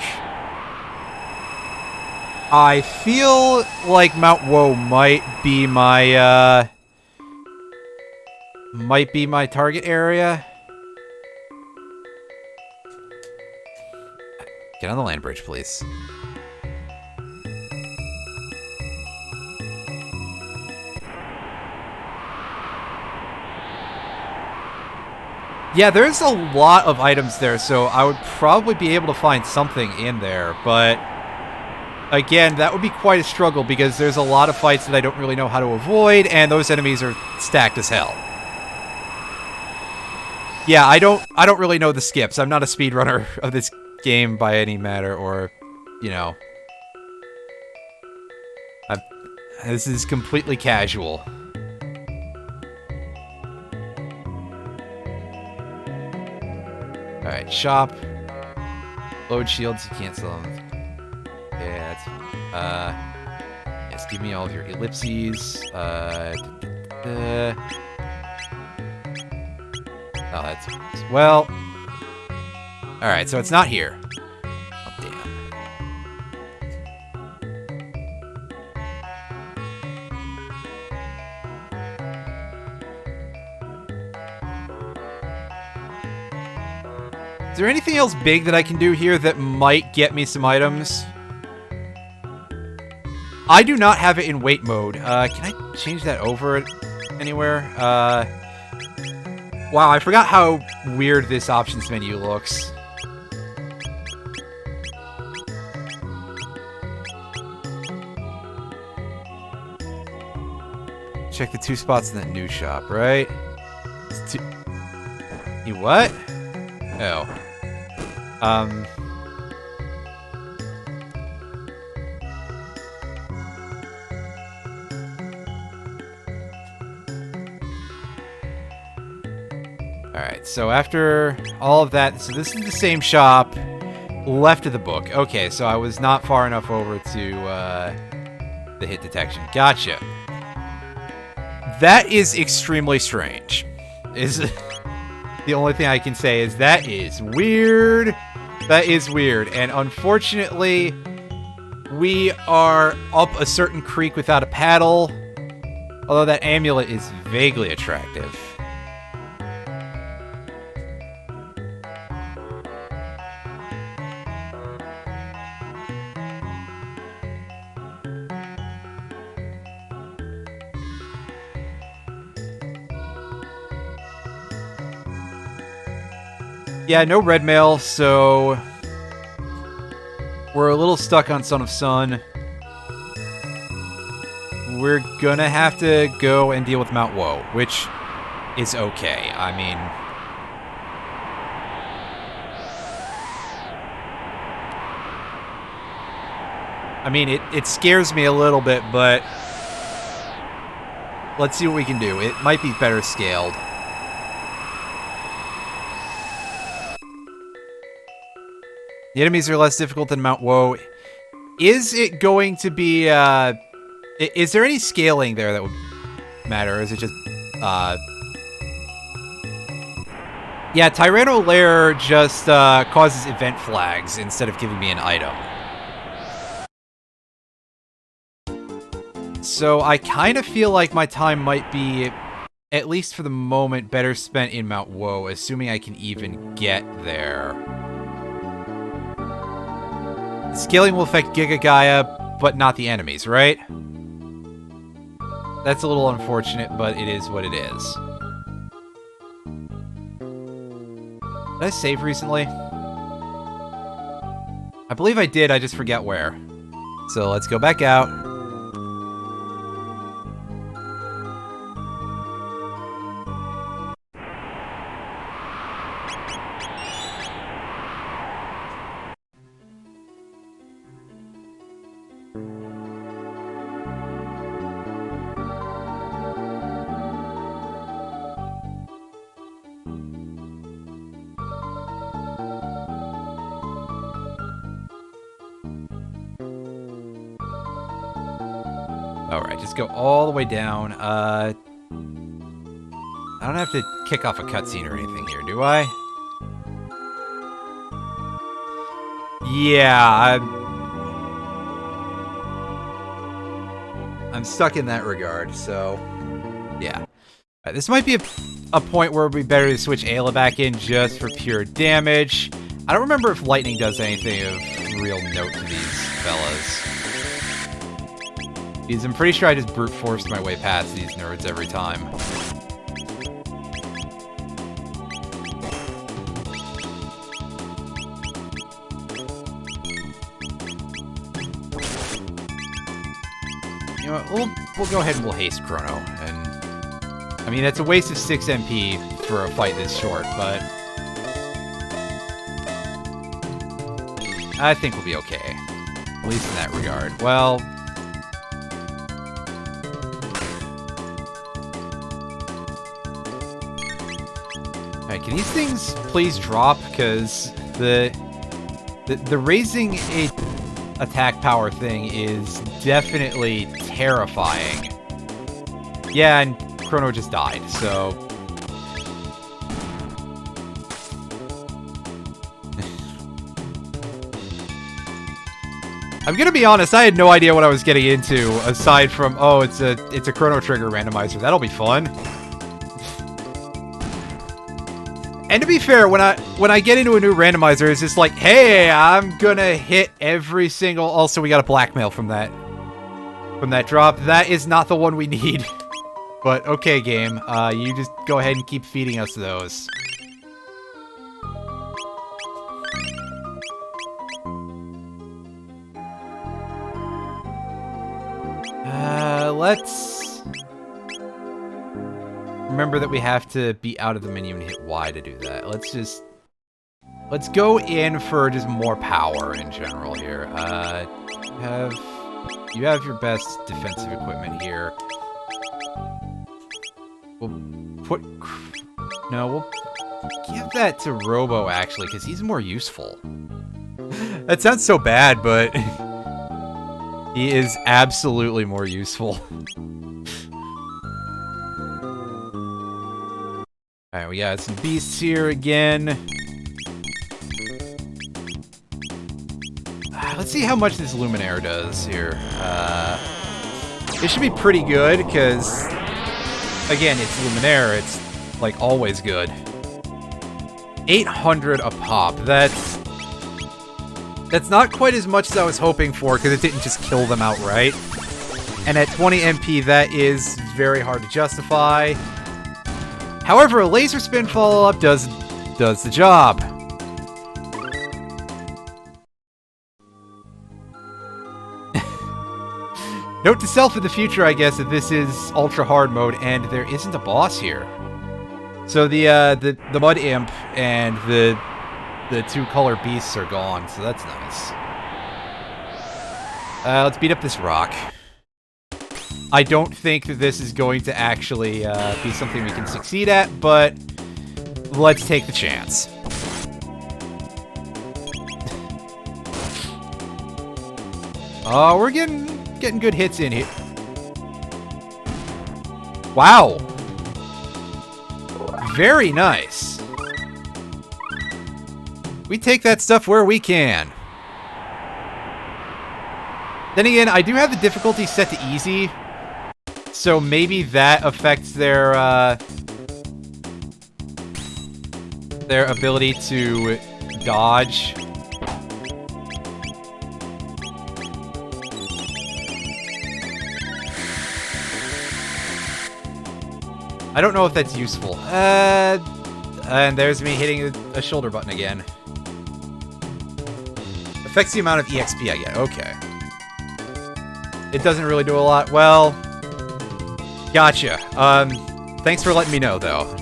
S1: Mount Woe might be my target area. Get on the land bridge, please. Yeah, there's a lot of items there, so I would probably be able to find something in there, but again, that would be quite a struggle because there's a lot of fights that I don't really know how to avoid, and those enemies are stacked as hell. Yeah, I don't really know the skips. I'm not a speedrunner of this game by any matter, or, you know. This is completely casual. Alright, shop. Load shields, you can't sell them. Yeah, that's... yes, give me all of your ellipses. Oh, that's... well... alright, so it's not here. Oh, damn. Is there anything else big that I can do here that might get me some items? I do not have it in wait mode. Can I change that over anywhere? Wow, I forgot how weird this options menu looks. Check the 2 spots in that new shop, right? You what? Oh. Alright, so after all of that, so this is the same shop left of the book. Okay, so I was not far enough over to the hit detection. Gotcha. That is extremely strange. Is the only thing I can say is that is weird. That is weird. And unfortunately, we are up a certain creek without a paddle. Although that amulet is vaguely attractive. Yeah, no red mail, so we're a little stuck on Son of Sun. We're gonna have to go and deal with Mount Woe, which is okay. I mean, it scares me a little bit, but let's see what we can do. It might be better scaled. The enemies are less difficult than Mount Woe. Is it going to be, is there any scaling there that would matter? Or is it just, yeah, Tyranno Lair just, causes event flags instead of giving me an item. So I kind of feel like my time might be, at least for the moment, better spent in Mount Woe, assuming I can even get there. Scaling will affect Giga Gaia, but not the enemies, right? That's a little unfortunate, but it is what it is. Did I save recently? I believe I did, I just forget where. So let's go back out. Alright, just go all the way down. I don't have to kick off a cutscene or anything here, do I? Yeah, I'm stuck in that regard, so yeah. This might be a point where it would be better to switch Ayla back in just for pure damage. I don't remember if lightning does anything of real note to these fellas. Because I'm pretty sure I just brute forced my way past these nerds every time. You know what, we'll go ahead and we'll haste Chrono. And I mean, it's a waste of 6 MP for a fight this short, but I think we'll be okay. At least in that regard. Well, alright, can these things please drop? Because the raising a attack power thing is definitely terrifying. Yeah, and Chrono just died, so I'm gonna be honest, I had no idea what I was getting into, aside from, oh, it's a Chrono Trigger randomizer. That'll be fun. And to be fair, when I get into a new randomizer, it's just like, hey, I'm gonna hit every single... Also, we got a blackmail from that drop. That is not the one we need. But okay, game. You just go ahead and keep feeding us those. Let's... Remember that we have to be out of the menu and hit Y to do that. Let's go in for just more power in general here. You have your best defensive equipment here. We'll give that to Robo, actually, because he's more useful. That sounds so bad, but he is absolutely more useful. Alright, we got some beasts here again. Let's see how much this Luminaire does here. It should be pretty good, because, again, it's Luminaire. It's, like, always good. 800 a pop. That's not quite as much as I was hoping for, because it didn't just kill them outright. And at 20 MP, that is very hard to justify. However, a laser spin follow-up does the job. Note to self in the future, I guess, that this is ultra hard mode and there isn't a boss here. So the mud imp and the two color beasts are gone, so that's nice. Let's beat up this rock. I don't think that this is going to actually be something we can succeed at, but let's take the chance. Oh, we're getting good hits in here. Wow. Very nice. We take that stuff where we can. Then again, I do have the difficulty set to easy, so maybe that affects their ability to dodge. I don't know if that's useful. And there's me hitting a shoulder button again. Affects the amount of EXP I get. Okay. It doesn't really do a lot. Well, gotcha. Thanks for letting me know, though.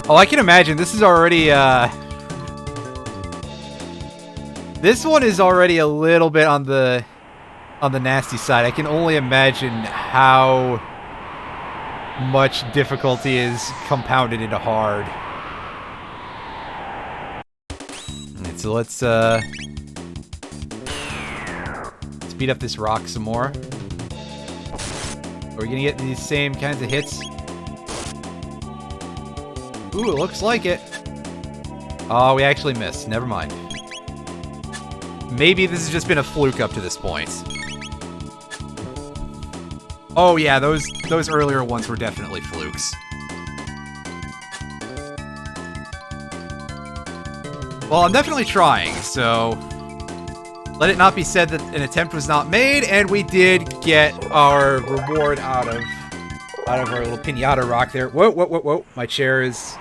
S1: Oh, I can imagine. This is already, this one is already a little bit on the nasty side. I can only imagine how much difficulty is compounded into hard. Alright, so let's speed up this rock some more. Are we gonna get these same kinds of hits? Ooh, it looks like it. Oh, we actually missed. Never mind. Maybe this has just been a fluke up to this point. Oh yeah, those earlier ones were definitely flukes. Well, I'm definitely trying, so let it not be said that an attempt was not made, and we did get our reward out of our little pinata rock there. Whoa, whoa, whoa, whoa! My chair is.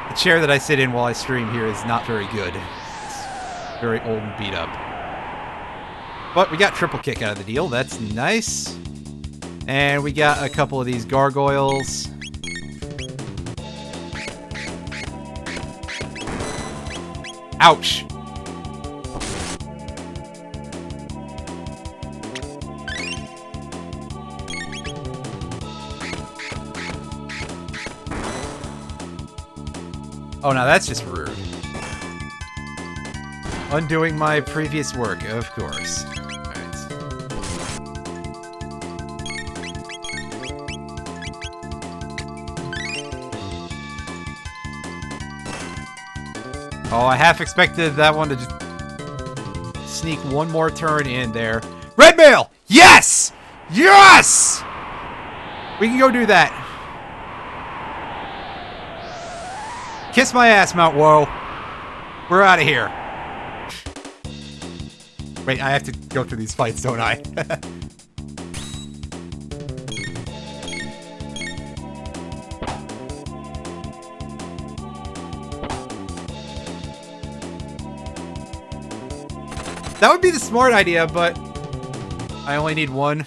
S1: The chair that I sit in while I stream here is not very good. It's very old and beat up. But we got triple kick out of the deal. That's nice. And we got a couple of these gargoyles. Ouch. Oh, now that's just rude. Undoing my previous work, of course. Oh, I half expected that one to just sneak one more turn in there. Red mail! Yes! Yes! We can go do that. Kiss my ass, Mount Woe. We're out of here. Wait, I have to go through these fights, don't I? That would be the smart idea, but I only need one.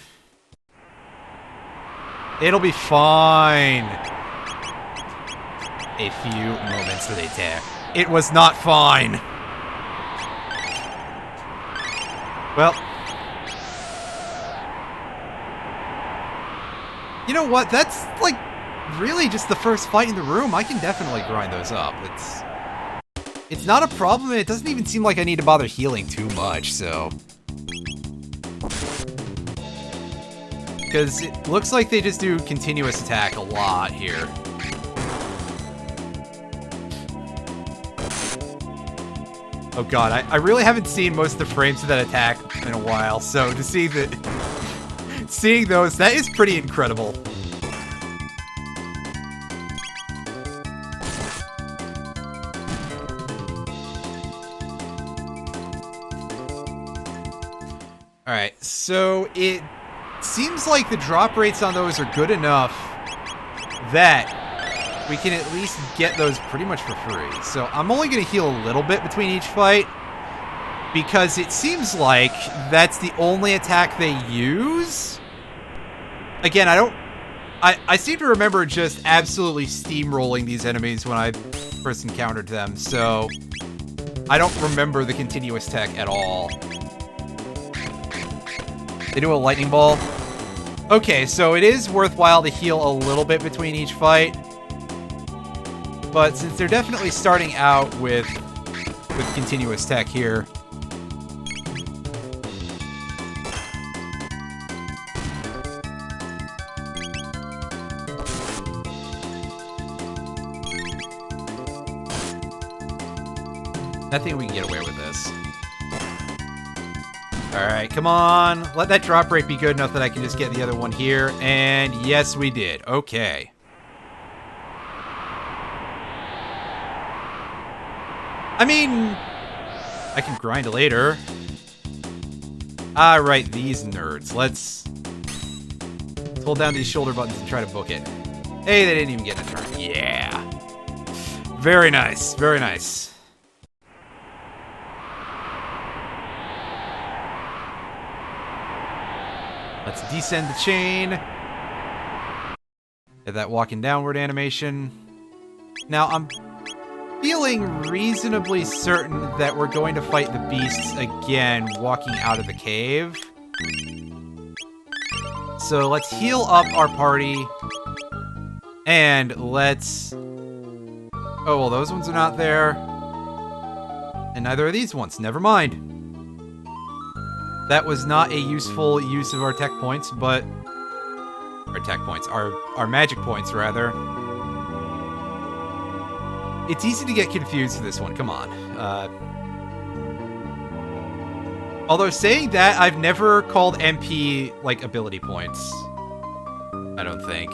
S1: It'll be fine. A few moments later. It was not fine. Well. You know what? That's, like, really just the first fight in the room. I can definitely grind those up. It's not a problem, and it doesn't even seem like I need to bother healing too much, so... Because it looks like they just do continuous attack a lot here. Oh god, I really haven't seen most of the frames of that attack in a while, so to see that... Seeing those, that is pretty incredible. Alright, so it seems like the drop rates on those are good enough that we can at least get those pretty much for free. So I'm only going to heal a little bit between each fight because it seems like that's the only attack they use. Again, I seem to remember just absolutely steamrolling these enemies when I first encountered them, so I don't remember the continuous tech at all. They do a lightning ball. Okay, so it is worthwhile to heal a little bit between each fight. But since they're definitely starting out with continuous tech here. I think we can get away with this. Alright, come on. Let that drop rate be good enough that I can just get the other one here. And yes, we did. Okay. I mean, I can grind later. Alright, these nerds. Let's hold down these shoulder buttons and try to book it. Hey, they didn't even get a turn. Yeah. Very nice. Very nice. Let's descend the chain. Get that walking downward animation. Now, I'm feeling reasonably certain that we're going to fight the beasts again walking out of the cave. So let's heal up our party. And let's... Oh, well, those ones are not there. And neither are these ones. Never mind. That was not a useful use of our tech points, but... Our tech points. Our magic points, rather. It's easy to get confused with this one. Come on. Although saying that, I've never called MP, like, ability points. I don't think.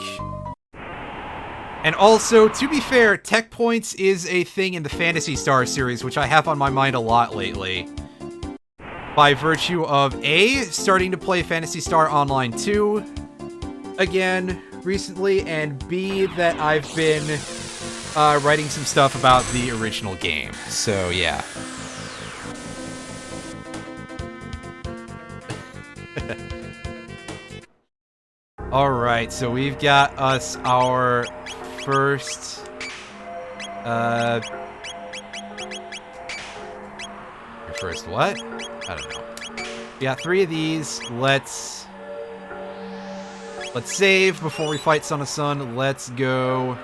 S1: And also, to be fair, tech points is a thing in the Phantasy Star series, which I have on my mind a lot lately. By virtue of A, starting to play Phantasy Star Online 2 again recently, and B, that I've been writing some stuff about the original game. So, yeah. Alright, so we've got us our first... Your first what? I don't know. We got 3 of these. Let's save before we fight Son of Sun. Let's go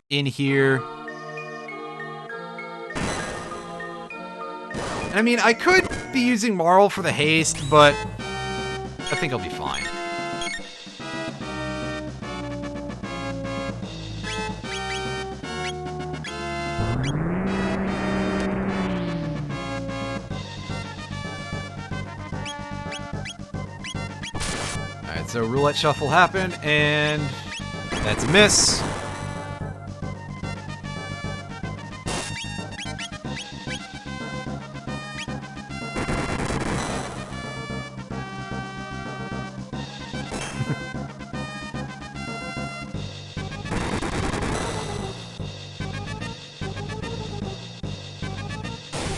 S1: in here. And I mean, I could be using Marl for the haste, but I think I'll be fine. so roulette shuffle happened, and that's a miss.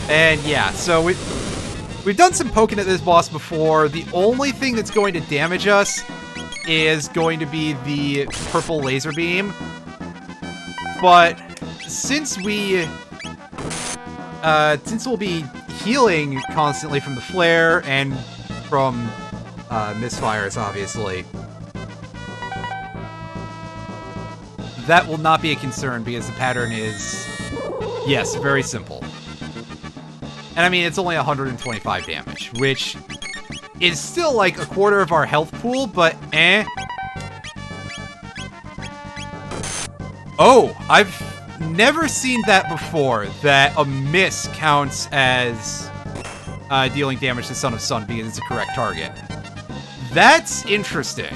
S1: And yeah, so we've done some poking at this boss before. The only thing that's going to damage us is going to be the purple laser beam. But since we'll be healing constantly from the flare and from misfires, obviously, that will not be a concern because the pattern is, yes, very simple. And I mean, it's only 125 damage, which is still like a quarter of our health pool, but eh. Oh, I've never seen that before, that a miss counts as dealing damage to Son of Sun because it's a correct target. That's interesting.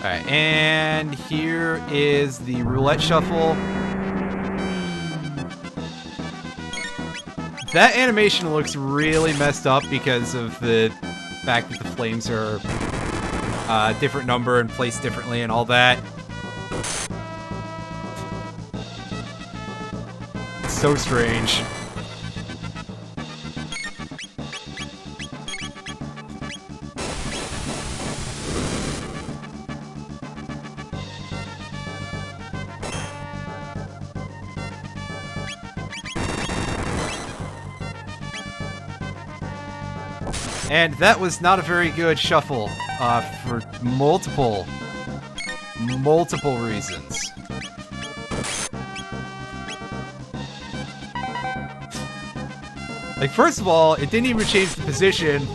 S1: Alright, and here is the roulette shuffle. That animation looks really messed up because of the fact that the flames are a different number and placed differently and all that. It's so strange. And that was not a very good shuffle, for multiple reasons. Like, first of all, it didn't even change the position.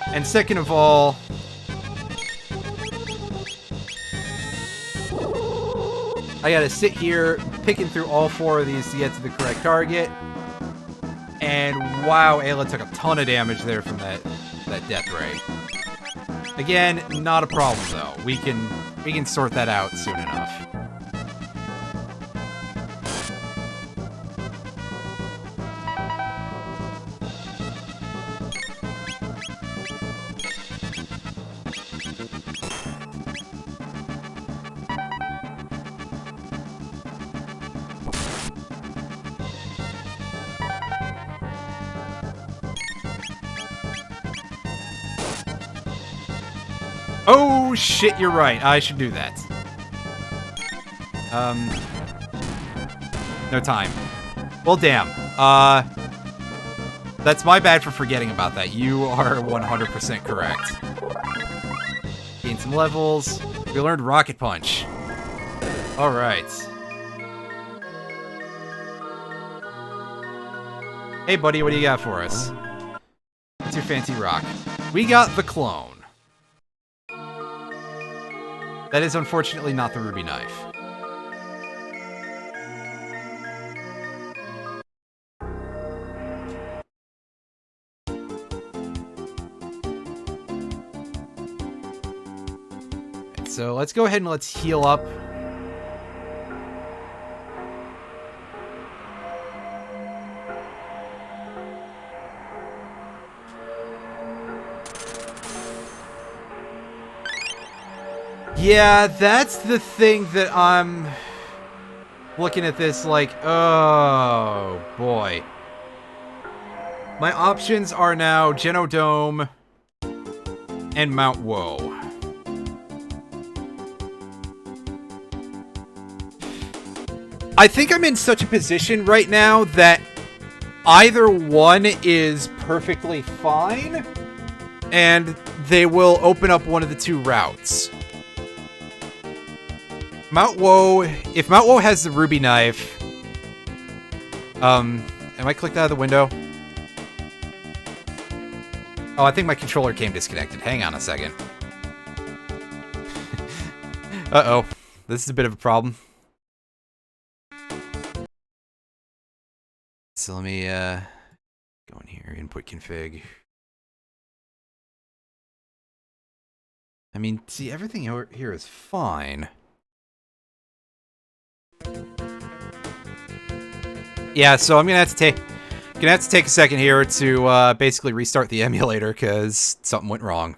S1: And second of all, I gotta sit here picking through all four of these to get to the correct target. And wow, Ayla took a ton of damage there from that death ray. Again, not a problem though. We can sort that out soon enough. Oh shit, you're right. I should do that. No time. Well, damn. That's my bad for forgetting about that. You are 100% correct. Gain some levels. We learned Rocket Punch. Alright. Hey, buddy, what do you got for us? What's your fancy rock? We got the clone. That is unfortunately not the ruby knife. So let's go ahead and let's heal up. Yeah, that's the thing that I'm looking at this like, oh boy. My options are now Genodome and Mount Woe. I think I'm in such a position right now that either one is perfectly fine and they will open up one of the two routes. Mount Woe, if Mount Woe has the ruby knife, am I clicked out of the window? Oh, I think my controller came disconnected. Hang on a second. Uh-oh. This is a bit of a problem. So let me, go in here, input config. I mean, see, everything here is fine. Yeah, so I'm gonna have to take a second here to basically restart the emulator because something went wrong.